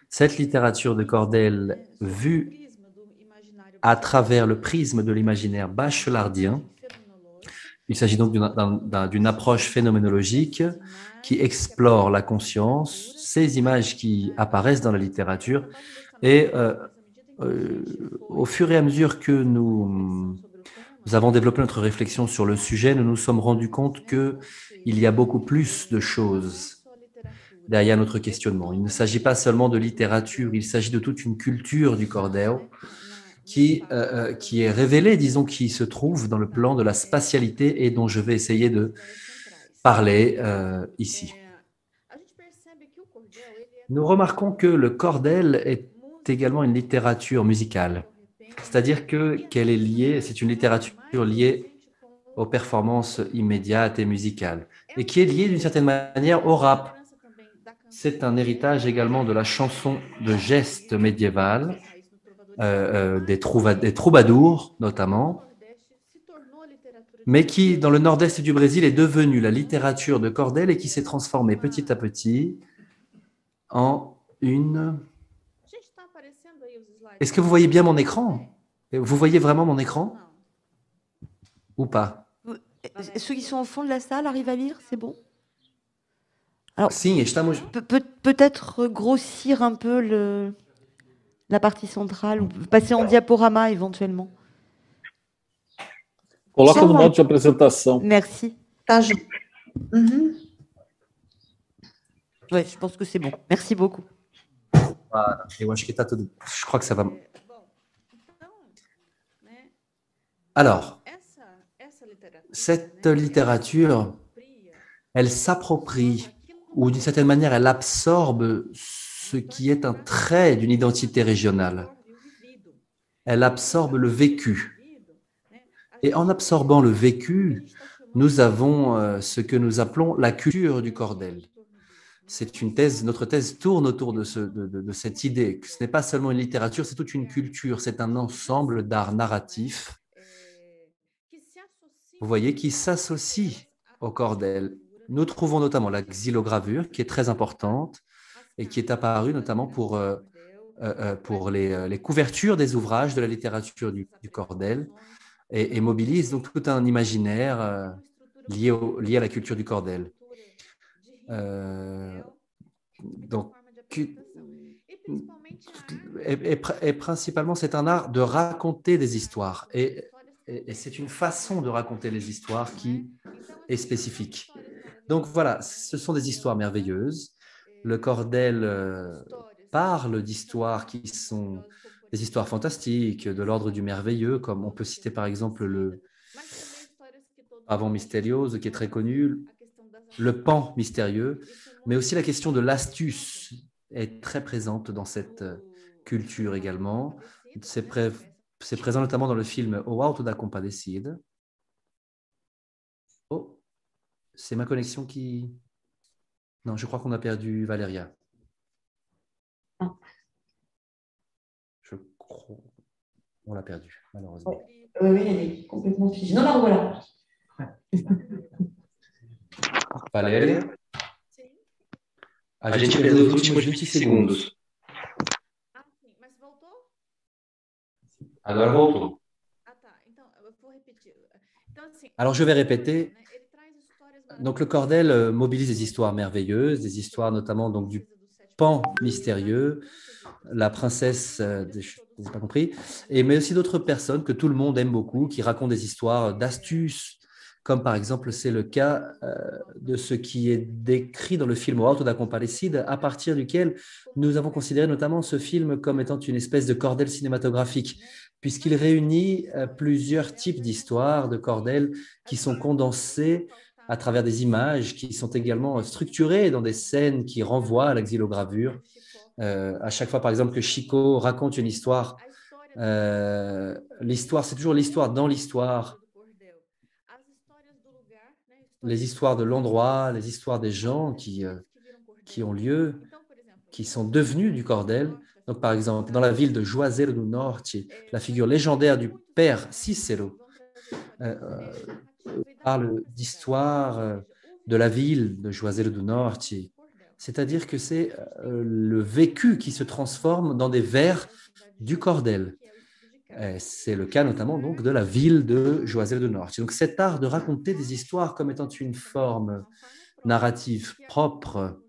Cette littérature de Cordel vue à travers le prisme de l'imaginaire bachelardien. Il s'agit donc d'une approche phénoménologique qui explore la conscience, ces images qui apparaissent dans la littérature et au fur et à mesure que nous nous avons développé notre réflexion sur le sujet, nous nous sommes rendus compte qu'il y a beaucoup plus de choses derrière notre questionnement. Il ne s'agit pas seulement de littérature, il s'agit de toute une culture du cordel qui est révélée, disons, qui se trouve dans le plan de la spatialité et dont je vais essayer de parler ici. Nous remarquons que le cordel est également une littérature musicale, c'est-à-dire qu'elle est liée, c'est une littérature liée aux performances immédiates et musicales, et qui est liée d'une certaine manière au rap. C'est un héritage également de la chanson de geste médiévale, des troubadours notamment, mais qui, dans le nord-est du Brésil, est devenue la littérature de cordel et qui s'est transformée petit à petit en une... Est-ce que vous voyez bien mon écran? Vous voyez vraiment mon écran? Ou pas? Ceux qui sont au fond de la salle arrivent à lire, c'est bon? Alors, Sim, estamos... peut-être grossir un peu la partie centrale, ou passer en diaporama éventuellement. Coloca no modo de apresentação. Merci. Tá, Ju. Uhum. Ouais, je pense que c'est bon. Merci beaucoup. Voilà, eu acho que tá tudo. Je crois que ça va. Alors, cette littérature, elle s'approprie, ou d'une certaine manière, elle absorbe ce qui est un trait d'une identité régionale. Elle absorbe le vécu. Et en absorbant le vécu, nous avons ce que nous appelons la culture du cordel. C'est une thèse, notre thèse tourne autour de cette idée que ce n'est pas seulement une littérature, c'est toute une culture, c'est un ensemble d'arts narratifs, vous voyez, qui s'associe au cordel. Nous trouvons notamment la xylogravure, qui est très importante et qui est apparue notamment pour les couvertures des ouvrages de la littérature du cordel et mobilise donc tout un imaginaire lié à la culture du cordel. Donc, et principalement, c'est un art de raconter des histoires. Et c'est une façon de raconter les histoires qui est spécifique. Donc voilà, ce sont des histoires merveilleuses. Le cordel parle d'histoires qui sont des histoires fantastiques, de l'ordre du merveilleux, comme on peut citer par exemple le Pavão Misterioso, qui est très connu, le pan mystérieux, mais aussi la question de l'astuce est très présente dans cette culture également. C'est présent notamment dans le film O Alto da Compadecida. Oh, c'est ma connexion qui... Non, je crois qu'on a perdu Valéria. Je crois... On l'a perdu, malheureusement. Oui, elle est complètement figée. Non, non, voilà. Valéria? A gente perdeu os últimos 20 segundos. Agora voltou. Alors, je vais répéter. Donc, le cordel mobilise des histoires merveilleuses, des histoires notamment donc, du pan mystérieux, la princesse, je n'ai pas compris, mais aussi d'autres personnes que tout le monde aime beaucoup, qui racontent des histoires d'astuces, comme par exemple, c'est le cas de ce qui est décrit dans le film O Alto da Compadecida, à partir duquel nous avons considéré notamment ce film comme étant une espèce de cordel cinématographique, puisqu'il réunit plusieurs types d'histoires de cordel qui sont condensées à travers des images, qui sont également structurées dans des scènes qui renvoient à la xylogravure. À chaque fois, par exemple, que Chico raconte une histoire, l'histoire, c'est toujours l'histoire dans l'histoire, les histoires de l'endroit, les histoires des gens qui ont lieu, qui sont devenus du cordel. Donc, par exemple, dans la ville de Juazeiro do Norte, la figure légendaire du père Cícero parle d'histoire de la ville de Juazeiro do Norte, c'est-à-dire que c'est le vécu qui se transforme dans des vers du cordel. C'est le cas notamment donc, de la ville de Juazeiro do Norte. Donc cet art de raconter des histoires comme étant une forme narrative propre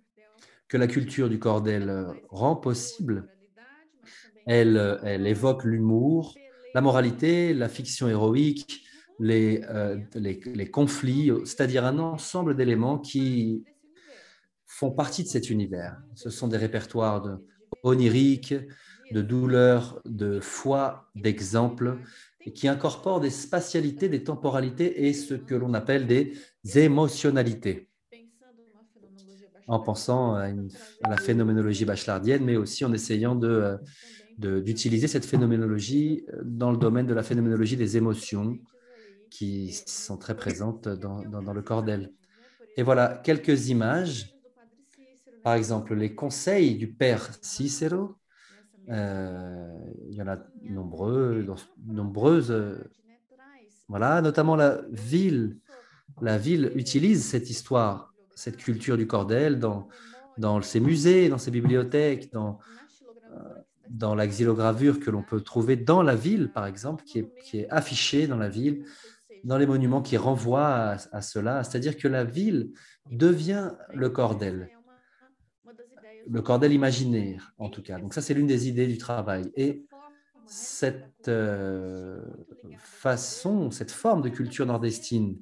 que la culture du cordel rend possible, elle évoque l'humour, la moralité, la fiction héroïque, les conflits, c'est-à-dire un ensemble d'éléments qui font partie de cet univers. Ce sont des répertoires oniriques, de douleurs, de foi, d'exemples, et qui incorporent des spatialités, des temporalités et ce que l'on appelle des émotionnalités, en pensant à la phénoménologie bachelardienne, mais aussi en essayant d'utiliser cette phénoménologie dans le domaine de la phénoménologie des émotions qui sont très présentes dans le cordel. Et voilà quelques images. Par exemple, les conseils du père Cicero. Il y en a nombreuses. Voilà, notamment la ville. La ville utilise cette histoire, cette culture du cordel dans ses musées, dans ses bibliothèques, dans la xylogravure que l'on peut trouver dans la ville, par exemple, qui est affichée dans la ville, dans les monuments qui renvoient à cela. C'est-à-dire que la ville devient le cordel imaginaire, en tout cas. Donc ça, c'est l'une des idées du travail. Et cette cette forme de culture nordestine,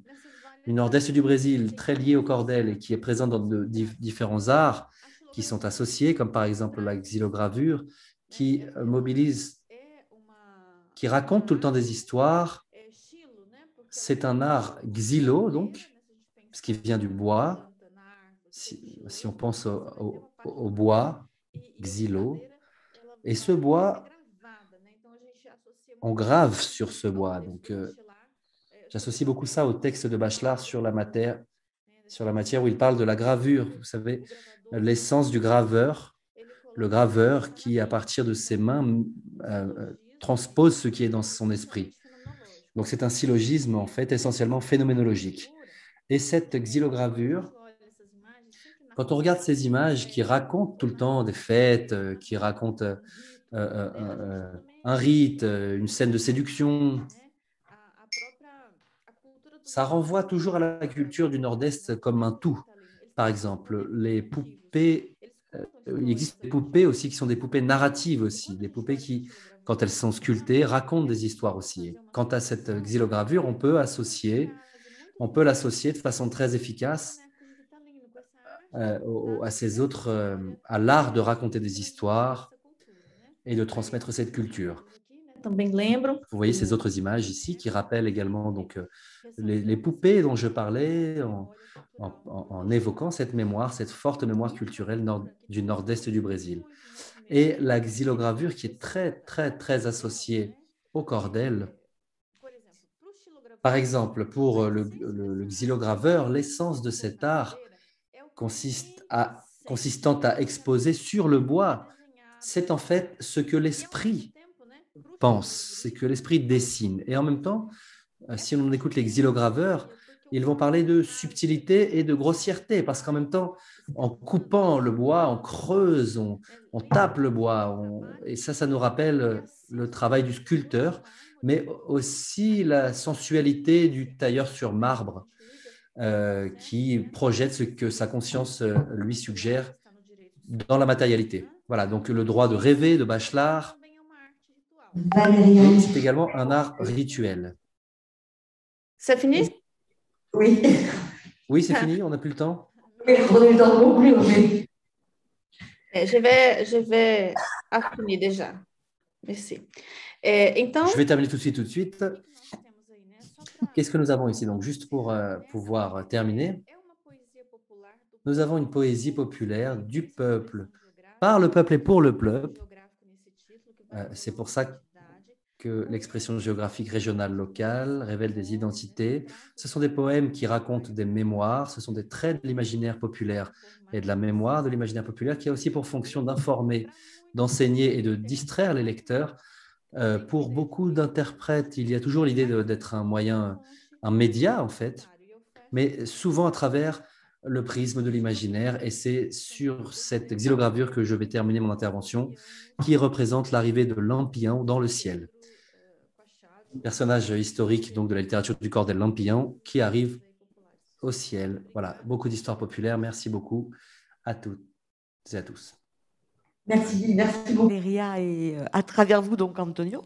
du nord-est du Brésil, très liée au cordel et qui est présente dans différents arts qui sont associés, comme par exemple la xylogravure, qui mobilise, qui raconte tout le temps des histoires. C'est un art xylo, donc, ce qui vient du bois. Si on pense au bois, xylo, et ce bois, on grave sur ce bois. Donc, j'associe beaucoup ça au texte de Bachelard sur la matière où il parle de la gravure. Vous savez, l'essence du graveur, le graveur qui, à partir de ses mains, transpose ce qui est dans son esprit. Donc, c'est un syllogisme, en fait, essentiellement phénoménologique. Et cette xylogravure, quand on regarde ces images qui racontent tout le temps des fêtes, qui racontent un rite, une scène de séduction, ça renvoie toujours à la culture du Nord-Est comme un tout. Par exemple, les poupées, il existe des poupées aussi qui sont des poupées narratives aussi, des poupées qui, quand elles sont sculptées, racontent des histoires aussi. Quant à cette xylogravure, on peut l'associer de façon très efficace à ces autres, à l'art de raconter des histoires et de transmettre cette culture. Vous voyez ces autres images ici qui rappellent également donc, les poupées dont je parlais en évoquant cette mémoire, cette forte mémoire culturelle du nord-est du Brésil. Et la xylogravure qui est très, très, très associée au cordel. Par exemple, pour le xylograveur, l'essence de cet art consistant à exposer sur le bois, c'est en fait ce que l'esprit pense, c'est que l'esprit dessine. Et en même temps, si on écoute les xylograveurs, ils vont parler de subtilité et de grossièreté, parce qu'en même temps, en coupant le bois, on creuse, on tape le bois, et ça nous rappelle le travail du sculpteur, mais aussi la sensualité du tailleur sur marbre, qui projette ce que sa conscience lui suggère dans la matérialité. Voilà, donc le droit de rêver de Bachelard, c'est également un art rituel. C'est fini? Oui. Oui, c'est fini, on n'a plus le temps. Oui, on a le temps non plus, oui. Je vais finir déjà. Merci. Então... Je vais terminer tout de suite. Qu'est-ce que nous avons ici? Donc, juste pour pouvoir terminer, nous avons une poésie populaire du peuple, par le peuple et pour le peuple. C'est pour ça que l'expression géographique régionale locale révèle des identités. Ce sont des poèmes qui racontent des mémoires, ce sont des traits de l'imaginaire populaire et de la mémoire de l'imaginaire populaire qui a aussi pour fonction d'informer, d'enseigner et de distraire les lecteurs. Pour beaucoup d'interprètes, il y a toujours l'idée d'être un moyen, un média en fait, mais souvent à travers le prisme de l'imaginaire, et c'est sur cette xylogravure que je vais terminer mon intervention, qui représente l'arrivée de Lampion dans le ciel. Personnage historique donc de la littérature du cordel, Lampion, qui arrive au ciel. Voilà, beaucoup d'histoires populaires. Merci beaucoup à toutes et à tous. Merci beaucoup. Léria et à travers vous, donc Antonio.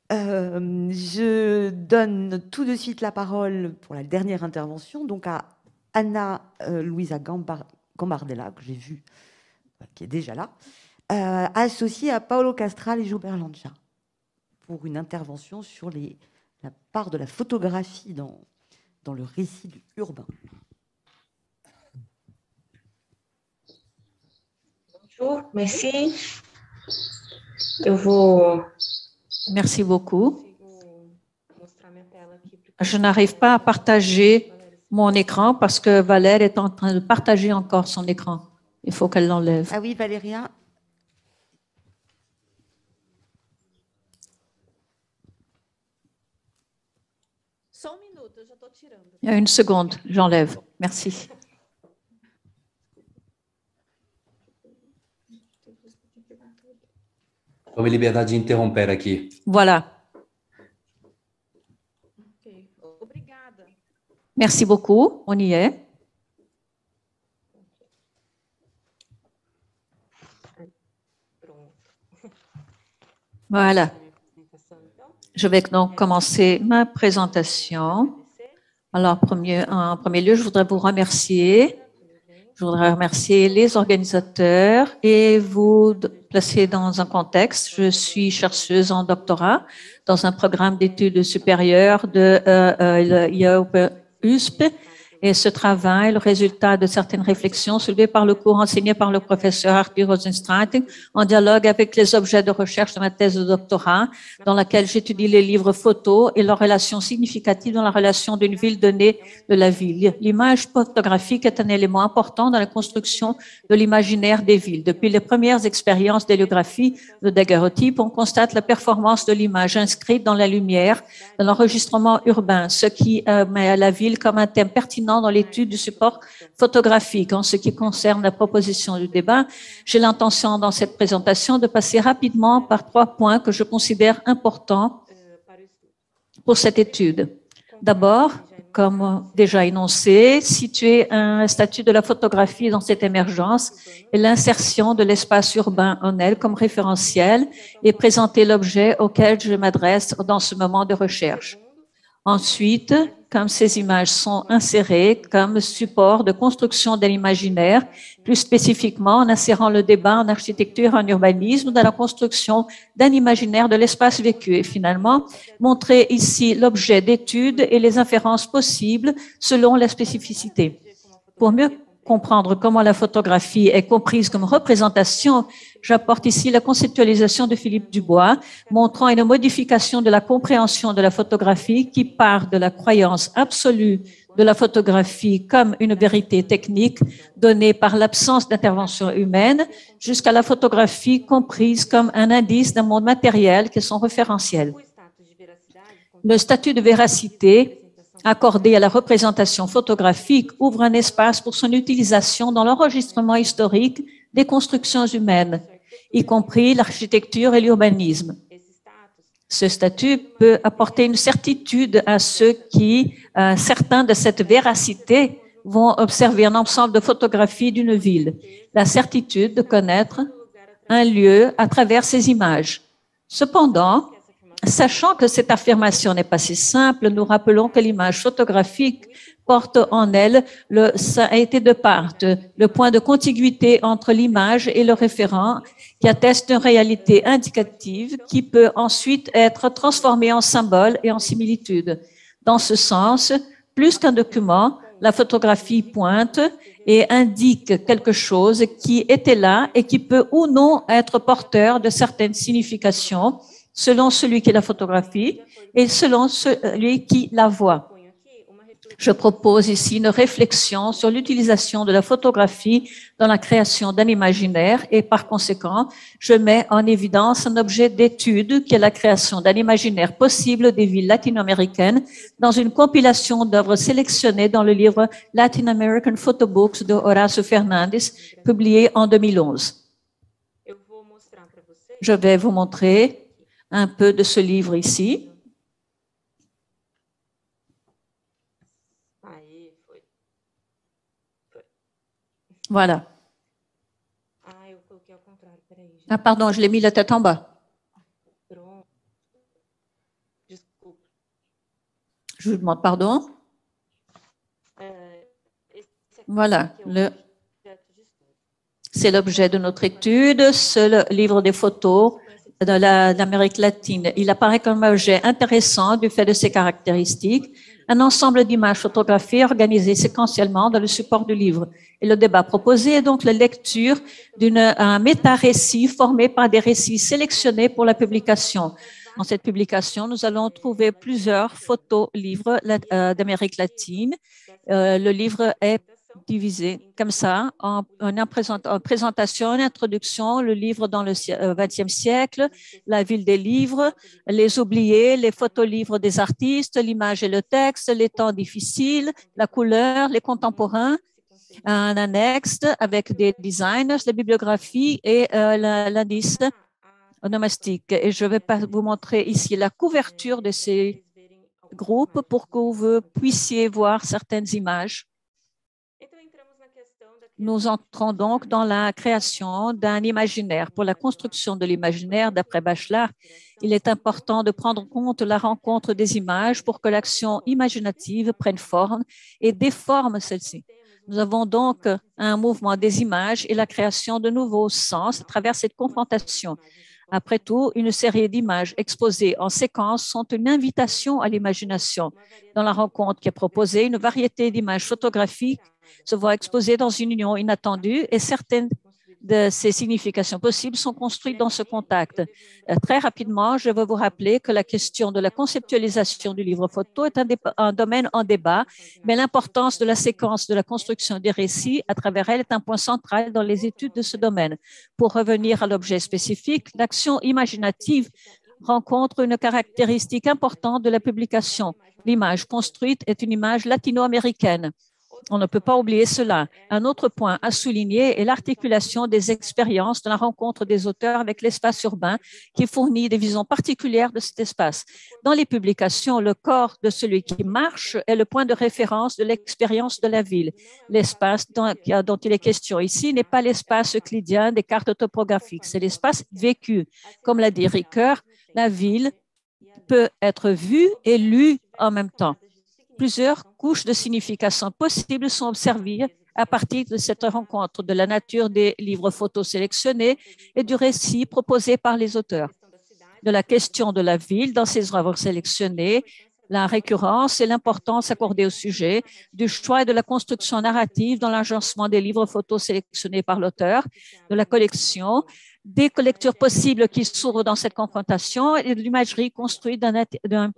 Je donne tout de suite la parole pour la dernière intervention donc à Anna Luisa Gambardella, que j'ai vue, qui est déjà là, associée à Paolo Castral et Joubert Lancia, pour une intervention sur la part de la photographie dans le récit urbain. Bonjour, merci. Merci beaucoup. Je n'arrive pas à partager mon écran parce que Valère est en train de partager encore son écran. Il faut qu'elle l'enlève. Ah oui, Valéria. Il y a une seconde, j'enlève. Merci. Tome liberdade de interromper aqui. Voilà. Merci beaucoup. On y est. Voilà. Je vais donc commencer ma présentation. Alors, en premier lieu, je voudrais vous remercier. Je voudrais remercier les organisateurs et vous placer dans un contexte. Je suis chercheuse en doctorat dans un programme d'études supérieures de l'IAUSP. Et ce travail est le résultat de certaines réflexions soulevées par le cours enseigné par le professeur Arthur Rosenstrating en dialogue avec les objets de recherche de ma thèse de doctorat, dans laquelle j'étudie les livres photos et leurs relations significatives dans la relation d'une ville donnée de la ville. L'image photographique est un élément important dans la construction de l'imaginaire des villes. Depuis les premières expériences d'héliographie de daguerreotype, on constate la performance de l'image inscrite dans la lumière, dans l'enregistrement urbain, ce qui met à la ville comme un thème pertinent dans l'étude du support photographique. En ce qui concerne la proposition du débat, j'ai l'intention dans cette présentation de passer rapidement par 3 points que je considère importants pour cette étude. D'abord, comme déjà énoncé, situer un statut de la photographie dans cette émergence et l'insertion de l'espace urbain en elle comme référentiel et présenter l'objet auquel je m'adresse dans ce moment de recherche. Ensuite, comme ces images sont insérées comme support de construction de l'imaginaire, plus spécifiquement en insérant le débat en architecture et en urbanisme dans la construction d'un imaginaire de l'espace vécu. Et finalement, montrer ici l'objet d'étude et les inférences possibles selon la spécificité. Pour mieux comprendre comment la photographie est comprise comme représentation, j'apporte ici la conceptualisation de Philippe Dubois, montrant une modification de la compréhension de la photographie qui part de la croyance absolue de la photographie comme une vérité technique donnée par l'absence d'intervention humaine jusqu'à la photographie comprise comme un indice d'un monde matériel qui est son référentiel. Le statut de véracité accordé à la représentation photographique ouvre un espace pour son utilisation dans l'enregistrement historique des constructions humaines, y compris l'architecture et l'urbanisme. Ce statut peut apporter une certitude à ceux qui, certains de cette véracité, vont observer un ensemble de photographies d'une ville. La certitude de connaître un lieu à travers ces images. Cependant, sachant que cette affirmation n'est pas si simple, nous rappelons que l'image photographique porte en elle, ça a été de part, le point de contiguïté entre l'image et le référent qui atteste d'une réalité indicative qui peut ensuite être transformée en symbole et en similitude. Dans ce sens, plus qu'un document, la photographie pointe et indique quelque chose qui était là et qui peut ou non être porteur de certaines significations selon celui qui la photographie et selon celui qui la voit. Je propose ici une réflexion sur l'utilisation de la photographie dans la création d'un imaginaire et par conséquent, je mets en évidence un objet d'étude qui est la création d'un imaginaire possible des villes latino-américaines dans une compilation d'œuvres sélectionnées dans le livre Latin American Photo Books de Horacio Fernandes, publié en 2011. Je vais vous montrer un peu de ce livre ici. Voilà. Ah, pardon, je l'ai mis la tête en bas. Je vous demande pardon. Voilà, c'est l'objet de notre étude, ce livre des photos de l'Amérique latine. Il apparaît comme un objet intéressant du fait de ses caractéristiques, un ensemble d'images photographiées organisées séquentiellement dans le support du livre. Et le débat proposé est donc la lecture d'un méta-récit formé par des récits sélectionnés pour la publication. Dans cette publication, nous allons trouver plusieurs photos livres d'Amérique latine. Le livre est divisé comme ça, en présentation, en introduction, le livre dans le XXe siècle, la ville des livres, les oubliés, les photos-livres des artistes, l'image et le texte, les temps difficiles, la couleur, les contemporains, un annexe avec des designs, la bibliographie et l'indice onomastique. Et je vais vous montrer ici la couverture de ces groupes pour que vous puissiez voir certaines images. Nous entrons donc dans la création d'un imaginaire. Pour la construction de l'imaginaire, d'après Bachelard, il est important de prendre en compte la rencontre des images pour que l'action imaginative prenne forme et déforme celle-ci. Nous avons donc un mouvement des images et la création de nouveaux sens à travers cette confrontation. Après tout, une série d'images exposées en séquence sont une invitation à l'imagination. Dans la rencontre qui est proposée, une variété d'images photographiques se voit exposées dans une union inattendue et certaines de ces significations possibles sont construites dans ce contact. Très rapidement, je veux vous rappeler que la question de la conceptualisation du livre photo est un domaine en débat, mais l'importance de la séquence de la construction des récits à travers elle est un point central dans les études de ce domaine. Pour revenir à l'objet spécifique, l'action imaginative rencontre une caractéristique importante de la publication. L'image construite est une image latino-américaine. On ne peut pas oublier cela. Un autre point à souligner est l'articulation des expériences de la rencontre des auteurs avec l'espace urbain qui fournit des visions particulières de cet espace. Dans les publications, le corps de celui qui marche est le point de référence de l'expérience de la ville. L'espace dont il est question ici n'est pas l'espace euclidien des cartes topographiques, c'est l'espace vécu. Comme l'a dit Ricoeur, la ville peut être vue et lue en même temps. Plusieurs couches de signification possibles sont observées à partir de cette rencontre de la nature des livres photos sélectionnés et du récit proposé par les auteurs. De la question de la ville dans ces œuvres sélectionnées, la récurrence et l'importance accordée au sujet, du choix et de la construction narrative dans l'agencement des livres photos sélectionnés par l'auteur, de la collection, des lectures possibles qui s'ouvrent dans cette confrontation et de l'imagerie construite d'un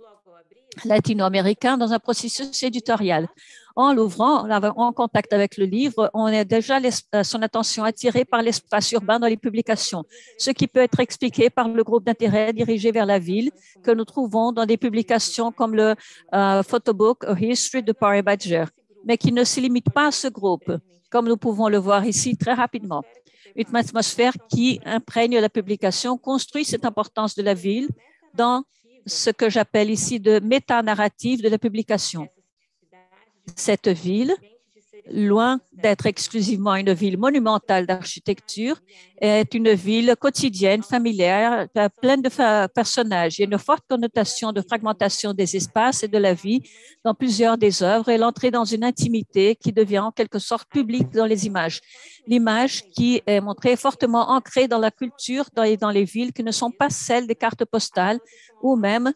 latino-américain dans un processus éditorial. En l'ouvrant, en contact avec le livre, on a déjà son attention attirée par l'espace urbain dans les publications, ce qui peut être expliqué par le groupe d'intérêt dirigé vers la ville que nous trouvons dans des publications comme le Photobook A History de Paris Badger, mais qui ne se limite pas à ce groupe, comme nous pouvons le voir ici très rapidement. Une atmosphère qui imprègne la publication construit cette importance de la ville dans ce que j'appelle ici de méta-narrative de la publication. Cette ville, loin d'être exclusivement une ville monumentale d'architecture, est une ville quotidienne, familière, pleine de personnages. Il y a une forte connotation de fragmentation des espaces et de la vie dans plusieurs des œuvres et l'entrée dans une intimité qui devient en quelque sorte publique dans les images. L'image qui est montrée est fortement ancrée dans la culture et dans les villes qui ne sont pas celles des cartes postales ou même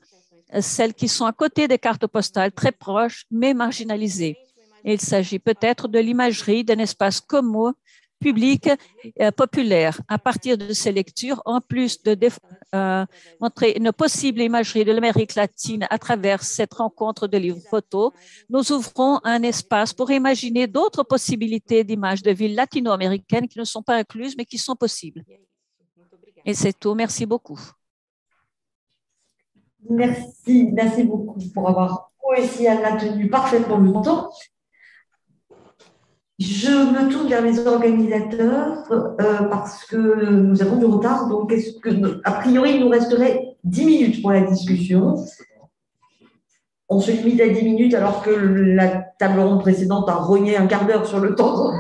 celles qui sont à côté des cartes postales, très proches mais marginalisées. Il s'agit peut-être de l'imagerie d'un espace commun, public, populaire. À partir de ces lectures, en plus de montrer une possible imagerie de l'Amérique latine à travers cette rencontre de livres photos, nous ouvrons un espace pour imaginer d'autres possibilités d'images de villes latino-américaines qui ne sont pas incluses, mais qui sont possibles. Et c'est tout. Merci beaucoup. Merci beaucoup pour avoir réussi à maintenir parfaitement le temps. Je me tourne vers les organisateurs parce que nous avons du retard. Donc, a priori, il nous resterait 10 minutes pour la discussion. On se limite à 10 minutes alors que la table ronde précédente a rogné un quart d'heure sur le temps.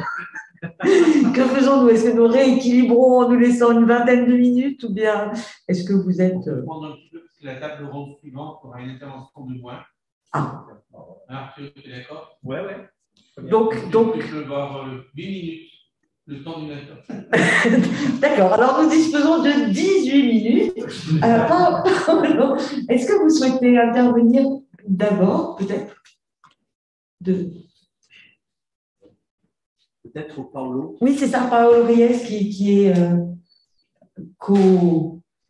Que faisons-nous? Est-ce que nous rééquilibrons en nous laissant une vingtaine de minutes ou bien est-ce que vous êtes… La table ronde suivante aura une intervention de moins. Ah. Arthur, tu es d'accord? Oui. Donc... Je vais avoir 8 minutes, le temps d'une intervention. D'accord, alors nous disposons de 18 minutes. Est-ce que vous souhaitez intervenir d'abord, peut-être Peut-être au Paolo. Oui, c'est ça, Paolo Ries qui est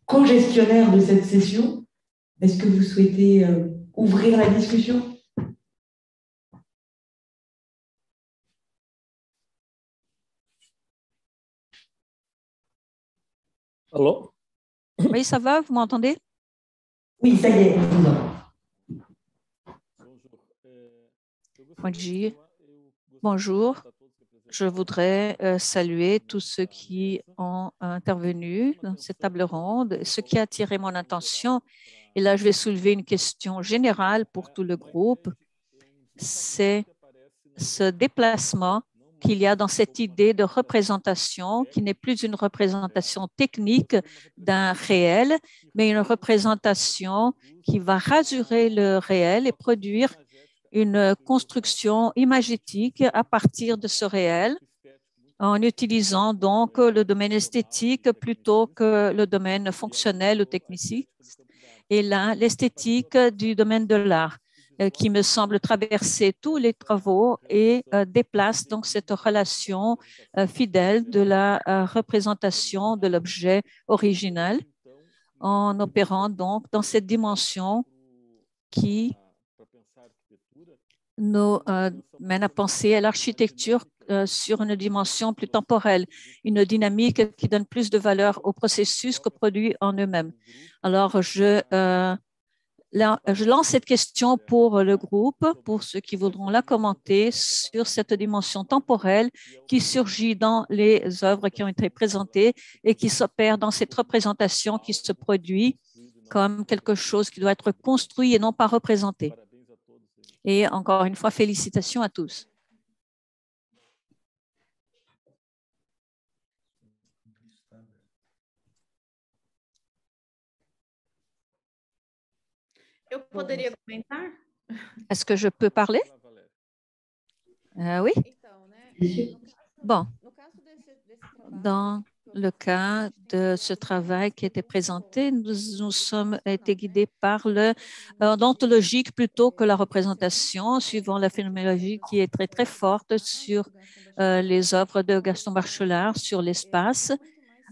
co-gestionnaire de cette session. Est-ce que vous souhaitez ouvrir la discussion? Allô? Oui, ça va, vous m'entendez? Oui, ça y est, on vous entend. Bonjour. Je voudrais saluer tous ceux qui ont intervenu dans cette table ronde. Ce qui a attiré mon attention, et là je vais soulever une question générale pour tout le groupe, c'est ce déplacement qu'il y a dans cette idée de représentation qui n'est plus une représentation technique d'un réel, mais une représentation qui va rasurer le réel et produire une construction imagétique à partir de ce réel, en utilisant donc le domaine esthétique plutôt que le domaine fonctionnel ou techniciste, et là, l'esthétique du domaine de l'art, qui me semble traverser tous les travaux et déplace donc cette relation fidèle de la représentation de l'objet original, en opérant donc dans cette dimension qui nous mène à penser à l'architecture sur une dimension plus temporelle, une dynamique qui donne plus de valeur aux processus qu'aux produits en eux-mêmes. Alors, je lance cette question pour le groupe, pour ceux qui voudront la commenter sur cette dimension temporelle qui surgit dans les œuvres qui ont été présentées et qui s'opère dans cette représentation qui se produit comme quelque chose qui doit être construit et non pas représenté. Et encore une fois, félicitations à tous. Est-ce que je peux parler? Oui. Bon. Dans le cas de ce travail qui a été présenté, nous sommes été guidés par l'ontologique plutôt que la représentation, suivant la phénoménologie qui est très, très forte sur les œuvres de Gaston Bachelard, sur l'espace,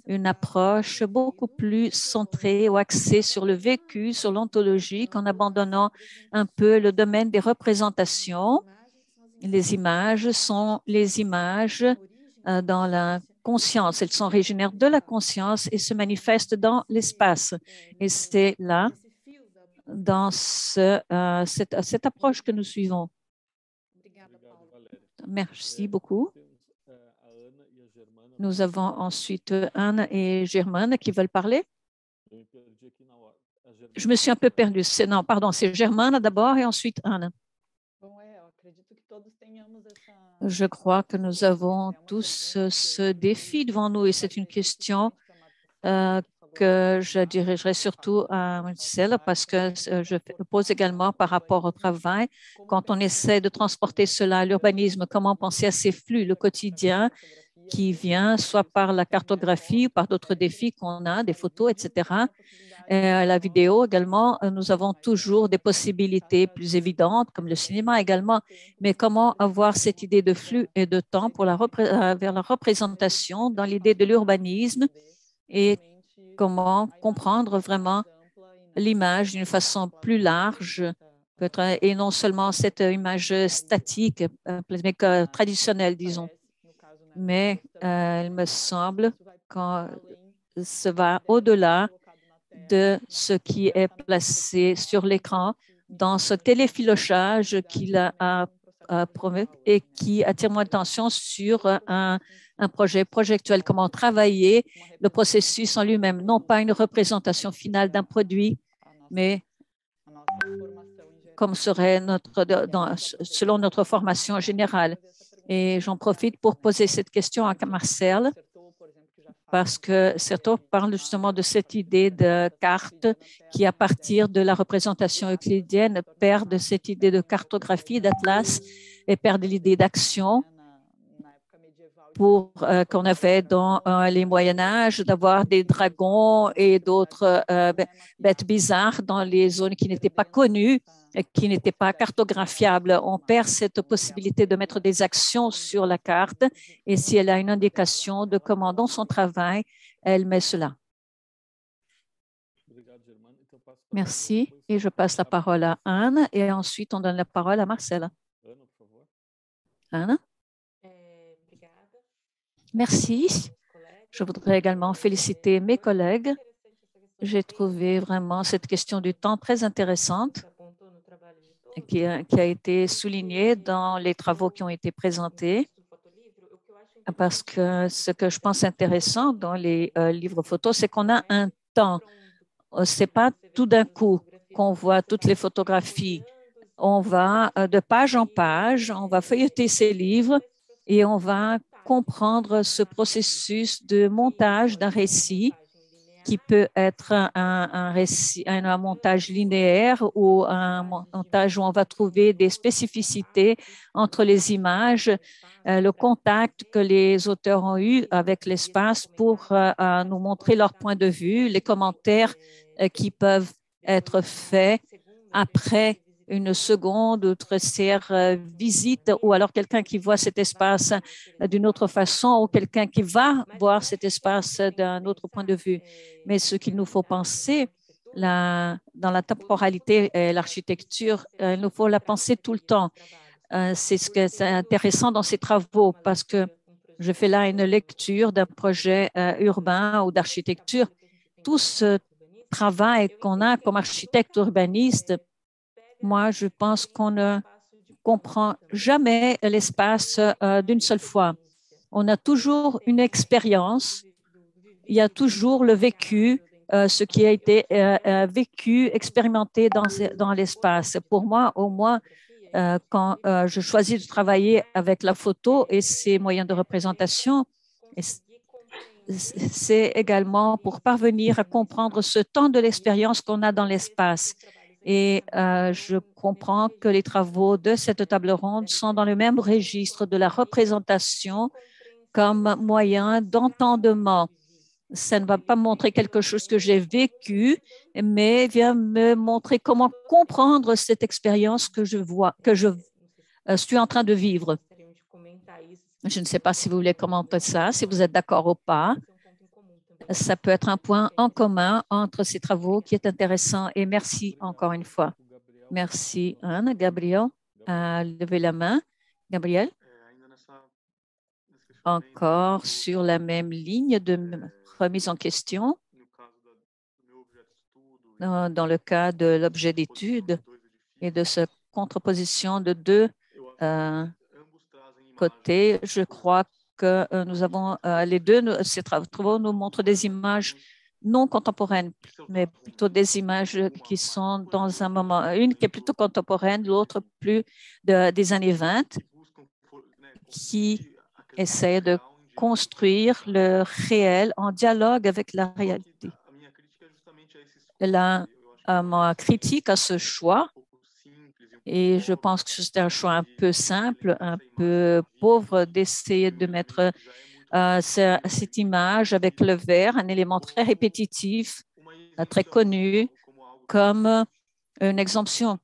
une approche beaucoup plus centrée ou axée sur le vécu, sur l'ontologique, en abandonnant un peu le domaine des représentations. Les images sont les images dans la conscience. Elles sont originaires de la conscience et se manifestent dans l'espace. Et c'est là, dans cette approche que nous suivons. Merci beaucoup. Nous avons ensuite Anne et Germaine qui veulent parler. Je me suis un peu perdue. Non, pardon, c'est Germaine d'abord et ensuite Anne. Je crois que nous avons tous ce défi devant nous et c'est une question que je dirigerai surtout à Marcel parce que je pose également par rapport au travail. Quand on essaie de transporter cela à l'urbanisme, comment penser à ces flux, le quotidien qui vient soit par la cartographie ou par d'autres défis qu'on a, des photos, etc. La vidéo également, nous avons toujours des possibilités plus évidentes, comme le cinéma également, mais comment avoir cette idée de flux et de temps pour vers la représentation dans l'idée de l'urbanisme et comment comprendre vraiment l'image d'une façon plus large et non seulement cette image statique, mais traditionnelle, disons. Mais il me semble que ça va au-delà de ce qui est placé sur l'écran dans ce téléfilochage qu'il a promu et qui attire mon attention sur un projet projectuel, comment travailler le processus en lui-même, non pas une représentation finale d'un produit, mais comme serait selon notre formation générale. Et j'en profite pour poser cette question à Marcel. parce que Certeau parle justement de cette idée de carte qui, à partir de la représentation euclidienne, perd cette idée de cartographie, d'atlas, et perd l'idée d'action qu'on avait dans les Moyen-Âge, d'avoir des dragons et d'autres bêtes bizarres dans les zones qui n'étaient pas connues, qui n'étaient pas cartographiables. On perd cette possibilité de mettre des actions sur la carte, et si elle a une indication de comment, dans son travail, elle met cela. Merci. Et je passe la parole à Anne, et ensuite on donne la parole à Marcela. Anne? Merci. Je voudrais également féliciter mes collègues. J'ai trouvé vraiment cette question du temps très intéressante qui a été soulignée dans les travaux qui ont été présentés, parce que ce que je pense intéressant dans les livres photos, c'est qu'on a un temps. Ce n'est pas tout d'un coup qu'on voit toutes les photographies. On va de page en page, on va feuilleter ces livres et on va comprendre ce processus de montage d'un récit qui peut être un montage linéaire ou un montage où on va trouver des spécificités entre les images, le contact que les auteurs ont eu avec l'espace pour nous montrer leur point de vue, les commentaires qui peuvent être faits après une seconde ou tertiaire visite, ou alors quelqu'un qui voit cet espace d'une autre façon, ou quelqu'un qui va voir cet espace d'un autre point de vue. Mais ce qu'il nous faut penser dans la temporalité et l'architecture, il nous faut la penser tout le temps. C'est ce qui est intéressant dans ces travaux, parce que je fais là une lecture d'un projet urbain ou d'architecture. Tout ce travail qu'on a comme architecte urbaniste, moi, je pense qu'on ne comprend jamais l'espace d'une seule fois. On a toujours une expérience, il y a toujours le vécu, ce qui a été vécu, expérimenté dans l'espace. Pour moi, au moins, quand je choisis de travailler avec la photo et ses moyens de représentation, c'est également pour parvenir à comprendre ce temps de l'expérience qu'on a dans l'espace. Et je comprends que les travaux de cette table ronde sont dans le même registre de la représentation comme moyen d'entendement. Ça ne va pas montrer quelque chose que j'ai vécu, mais vient me montrer comment comprendre cette expérience que je suis en train de vivre. Je ne sais pas si vous voulez commenter ça, si vous êtes d'accord ou pas. Ça peut être un point en commun entre ces travaux qui est intéressant. Et merci encore une fois. Merci, Anne. Gabriel a levé la main. Gabriel? Encore sur la même ligne de remise en question. Dans le cas de l'objet d'étude et de cette contraposition de deux côtés, je crois que nous avons les deux, ces travaux nous montrent des images non contemporaines, mais plutôt des images qui sont dans un moment, une qui est plutôt contemporaine, l'autre plus des années 20, qui essaie de construire le réel en dialogue avec la réalité. Ma critique à ce choix, et je pense que c'est un choix un peu simple, un peu pauvre d'essayer de mettre cette image avec le vert, un élément très répétitif, très connu, comme une exemption,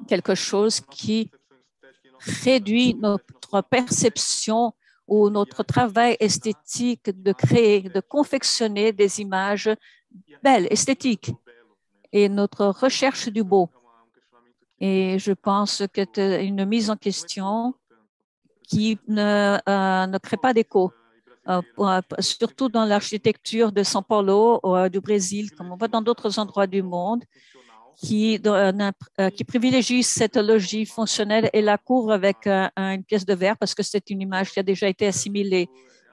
quelque chose qui réduit notre perception ou notre travail esthétique de créer, de confectionner des images belles, esthétiques, et notre recherche du beau. Et je pense que c'est une mise en question qui ne crée pas d'écho, surtout dans l'architecture de São Paulo, du Brésil, comme on voit dans d'autres endroits du monde, qui privilégie cette logique fonctionnelle et la couvre avec une pièce de verre parce que c'est une image qui a déjà été assimilée.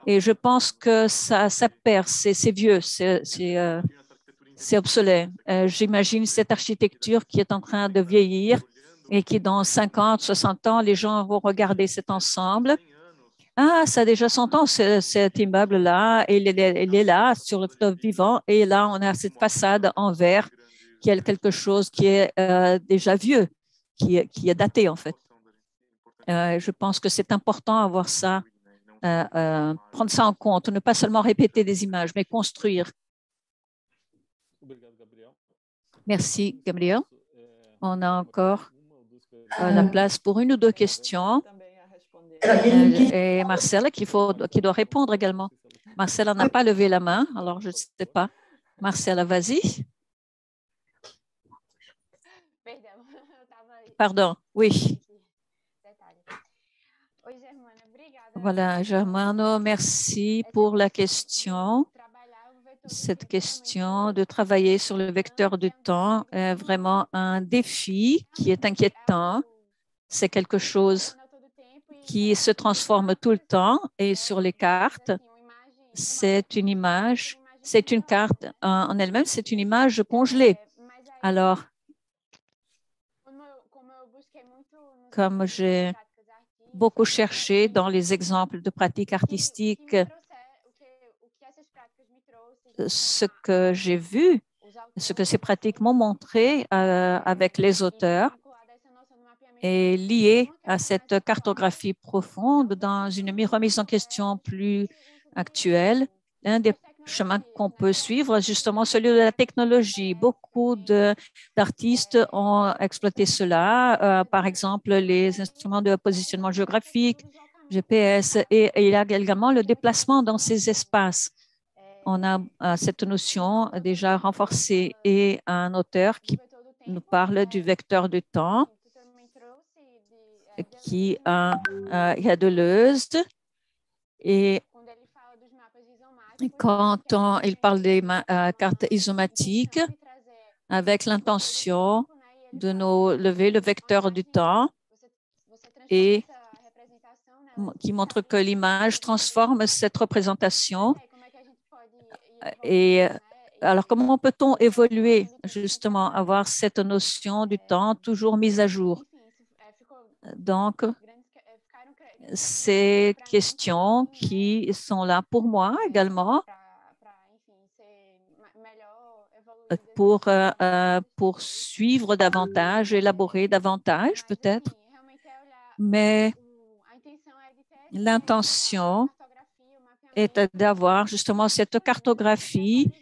Et je pense que ça perd, c'est vieux, c'est obsolète. J'imagine cette architecture qui est en train de vieillir et qui, dans 50, 60 ans, les gens vont regarder cet ensemble Ah, ça a déjà 100 ans, cet immeuble-là. Il est là, sur le fleuve vivant. Et là, on a cette façade en verre qui est quelque chose qui est déjà vieux, qui est daté, en fait. Je pense que c'est important d'avoir ça, prendre ça en compte, ne pas seulement répéter des images, mais construire. Merci, Gabriel. On a encore la place pour une ou deux questions. Et Marcela qui doit répondre également. Marcela n'a pas levé la main, alors je ne sais pas. Marcela, vas-y. Pardon, oui. Voilà, Germano, merci pour la question. Cette question de travailler sur le vecteur du temps est vraiment un défi qui est inquiétant. C'est quelque chose qui se transforme tout le temps et sur les cartes, c'est une image, c'est une carte en elle-même, c'est une image congelée. Alors, comme j'ai beaucoup cherché dans les exemples de pratiques artistiques, ce que j'ai vu, ce que ces pratiques m'ont montré avec les auteurs est lié à cette cartographie profonde dans une remise en question plus actuelle. Un des chemins qu'on peut suivre, justement celui de la technologie. Beaucoup d'artistes ont exploité cela, par exemple les instruments de positionnement géographique, GPS, et il y a également le déplacement dans ces espaces. On a cette notion déjà renforcée et un auteur qui nous parle du vecteur du temps qui a Deleuze. Et quand il parle des cartes isomatiques, avec l'intention de nous lever le vecteur du temps et qui montre que l'image transforme cette représentation. Et alors, comment peut-on évoluer, justement, avoir cette notion du temps toujours mise à jour? Donc, ces questions qui sont là pour moi également pour suivre davantage, élaborer davantage peut-être, mais l'intention est d'avoir justement cette cartographie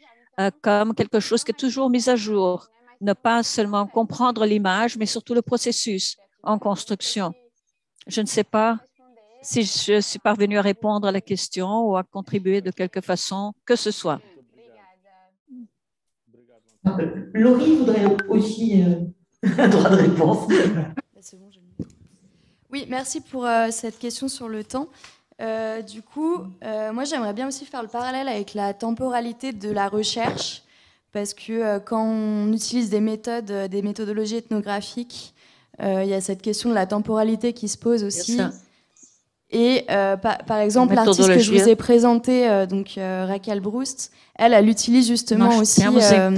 comme quelque chose qui est toujours mis à jour, ne pas seulement comprendre l'image, mais surtout le processus en construction. Je ne sais pas si je suis parvenue à répondre à la question ou à contribuer de quelque façon que ce soit. Laurie voudrait aussi un droit de réponse. Oui, merci pour cette question sur le temps. Du coup, moi, j'aimerais bien aussi faire le parallèle avec la temporalité de la recherche, parce que quand on utilise des méthodologies ethnographiques, il y a cette question de la temporalité qui se pose aussi. Et par exemple, l'artiste que je vous ai présenté, donc Raquel Broust, elle utilise justement aussi ces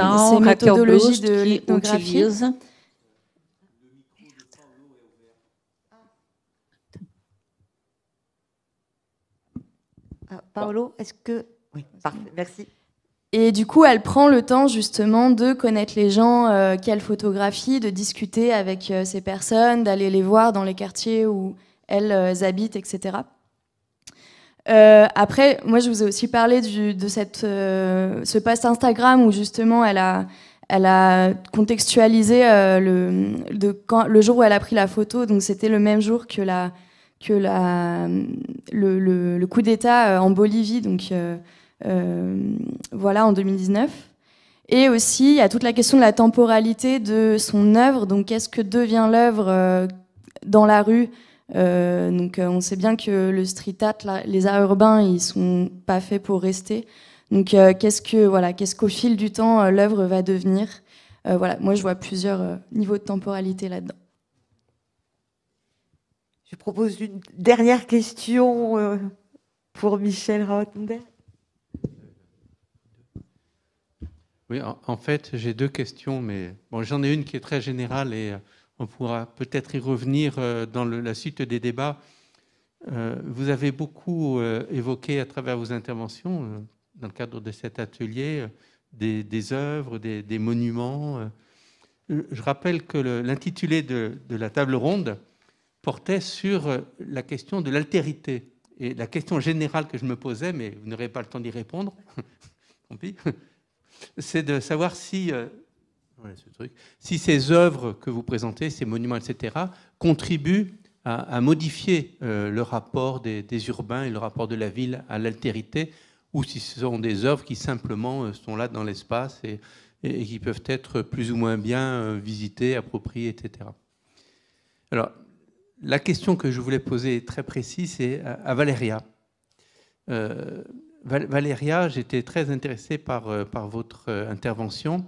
méthodologies de l'ethnographie. Paolo, est-ce que... Oui, parfait, merci. Et du coup, elle prend le temps justement de connaître les gens qu'elle photographie, de discuter avec ces personnes, d'aller les voir dans les quartiers où elles habitent, etc. Après, moi, je vous ai aussi parlé de ce post Instagram où justement, elle a contextualisé le jour où elle a pris la photo. Donc, c'était le même jour que le coup d'État en Bolivie, donc voilà, en 2019. Et aussi, il y a toute la question de la temporalité de son œuvre. Donc, qu'est-ce que devient l'œuvre dans la rue? Donc, on sait bien que le street art, les arts urbains, ils sont pas faits pour rester. Donc, qu'est-ce qu'au fil du temps, l'œuvre va devenir? Voilà, moi, je vois plusieurs niveaux de temporalité là-dedans. Je propose une dernière question pour Michel Rautenberg. Oui, en fait, j'ai deux questions, mais bon, j'en ai une qui est très générale et on pourra peut-être y revenir dans la suite des débats. Vous avez beaucoup évoqué à travers vos interventions, dans le cadre de cet atelier, des œuvres, des monuments. Je rappelle que l'intitulé de la table ronde portait sur la question de l'altérité. Et la question générale que je me posais, mais vous n'aurez pas le temps d'y répondre, tant pis, c'est de savoir si ces œuvres que vous présentez, ces monuments, etc., contribuent à modifier le rapport des urbains et le rapport de la ville à l'altérité, ou si ce sont des œuvres qui simplement sont là dans l'espace et qui peuvent être plus ou moins bien visitées, appropriées, etc. Alors, la question que je voulais poser est très précise, c'est à Valéria. Valéria, j'étais très intéressé par votre intervention.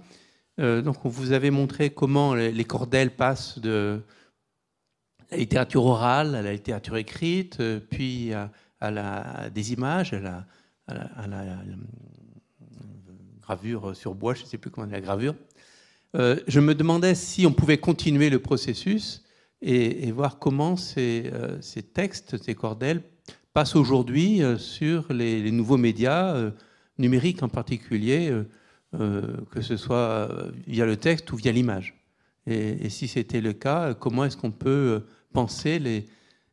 Donc, vous avez montré comment les cordels passent de la littérature orale à la littérature écrite, puis à des images, à la gravure sur bois, je ne sais plus comment on dit la gravure. Je me demandais si on pouvait continuer le processus et voir comment ces textes, ces cordels, passent aujourd'hui sur les nouveaux médias, numériques en particulier, que ce soit via le texte ou via l'image. Et si c'était le cas, comment est-ce qu'on peut penser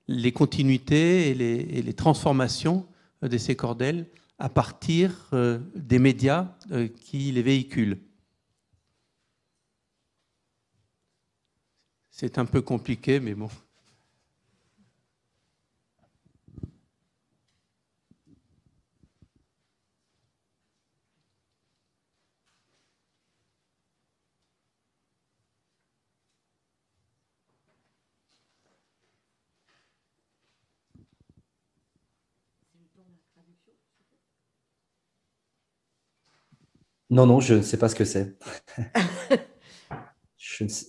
les continuités et les transformations de ces cordels à partir des médias qui les véhiculent? C'est un peu compliqué, mais bon. Non, non, je ne sais pas ce que c'est. Je ne sais...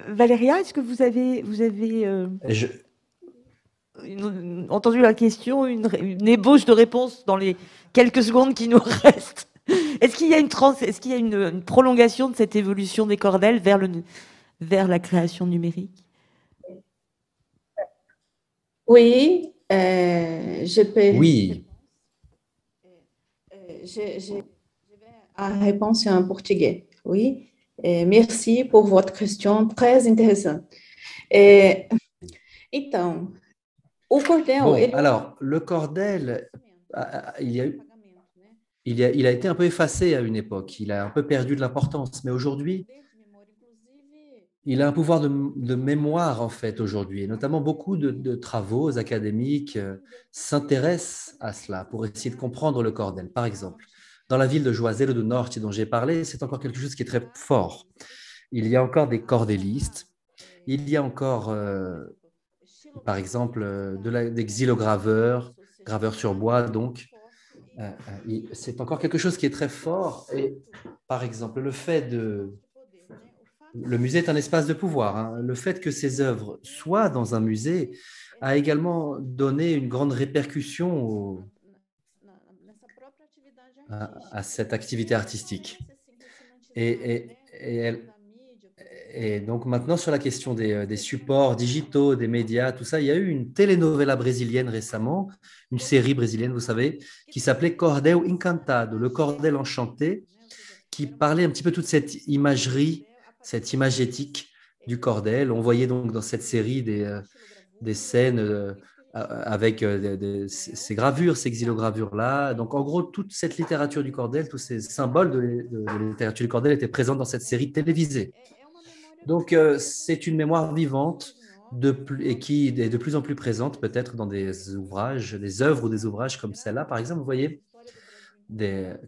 Valéria, est-ce que vous avez entendu la question, une ébauche de réponse dans les quelques secondes qui nous restent? Est-ce qu'il y a une prolongation de cette évolution des cordels vers la création numérique? Oui, je peux. Oui. A réponse en portugais, oui. Merci pour votre question, très intéressante. Então, o cordel... Bon, alors, le cordel, il a été un peu effacé à une époque, il a un peu perdu de l'importance, mais aujourd'hui, il a un pouvoir de mémoire, en fait, aujourd'hui, et notamment beaucoup de travaux académiques s'intéressent à cela pour essayer de comprendre le cordel. Par exemple, dans la ville de Juazeiro do Norte dont j'ai parlé, c'est encore quelque chose qui est très fort. Il y a encore des cordelistes, il y a encore, par exemple, des xylograveurs, graveurs sur bois, donc. C'est encore quelque chose qui est très fort. Et, par exemple, le musée est un espace de pouvoir, hein. Le fait que ces œuvres soient dans un musée a également donné une grande répercussion à cette activité artistique. Et donc maintenant, sur la question des supports digitaux, des médias, tout ça, il y a eu une telenovela brésilienne récemment, une série brésilienne, vous savez, qui s'appelait Cordel Encantado, le cordel enchanté, qui parlait un petit peu toute cette imagerie, cette imagétique du cordel. On voyait donc dans cette série des scènes avec ces gravures, ces xylogravures-là. Donc, en gros, toute cette littérature du cordel, tous ces symboles de la littérature du cordel étaient présents dans cette série télévisée. Donc, c'est une mémoire vivante et qui est de plus en plus présente peut-être dans des ouvrages, des œuvres ou des ouvrages comme celle-là. Par exemple, vous voyez,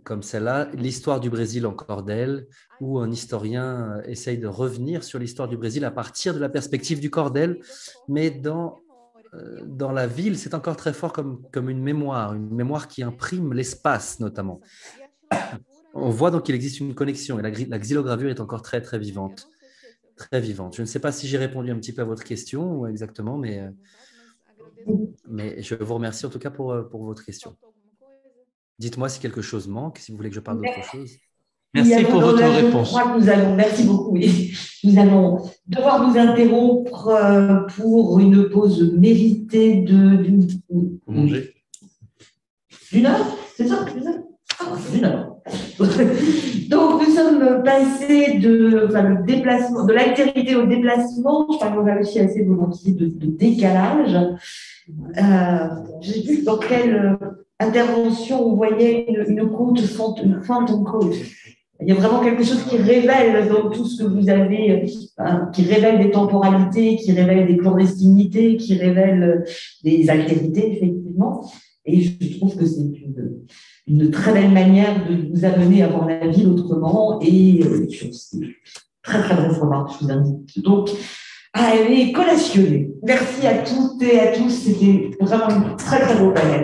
comme celle-là, l'histoire du Brésil en cordel, où un historien essaye de revenir sur l'histoire du Brésil à partir de la perspective du cordel, mais dans la ville, c'est encore très fort comme une mémoire qui imprime l'espace notamment. On voit donc qu'il existe une connexion et la xylogravure est encore très, très vivante. Très vivante. Je ne sais pas si j'ai répondu un petit peu à votre question exactement, mais je vous remercie en tout cas pour votre question. Dites-moi si quelque chose manque, si vous voulez que je parle d'autre chose. Merci pour votre réponse. Je crois que nous allons, merci beaucoup, oui. Nous allons devoir nous interrompre pour une pause méritée d'une heure, c'est ça? D'une heure. Donc, nous sommes passés le déplacement, de l'altérité au déplacement. Je crois qu'on a réussi assez volontiers de décalage. Je ne sais plus dans quelle intervention on voyait une côte, une phantom côte. Il y a vraiment quelque chose qui révèle dans tout ce que vous avez, qui révèle des temporalités, qui révèle des clandestinités, qui révèle des altérités, effectivement. Et je trouve que c'est une très belle manière de vous amener à voir la ville autrement et très très bonne remarque, je vous invite. Donc, à aller collationner. Merci à toutes et à tous, c'était vraiment une très très beau panel.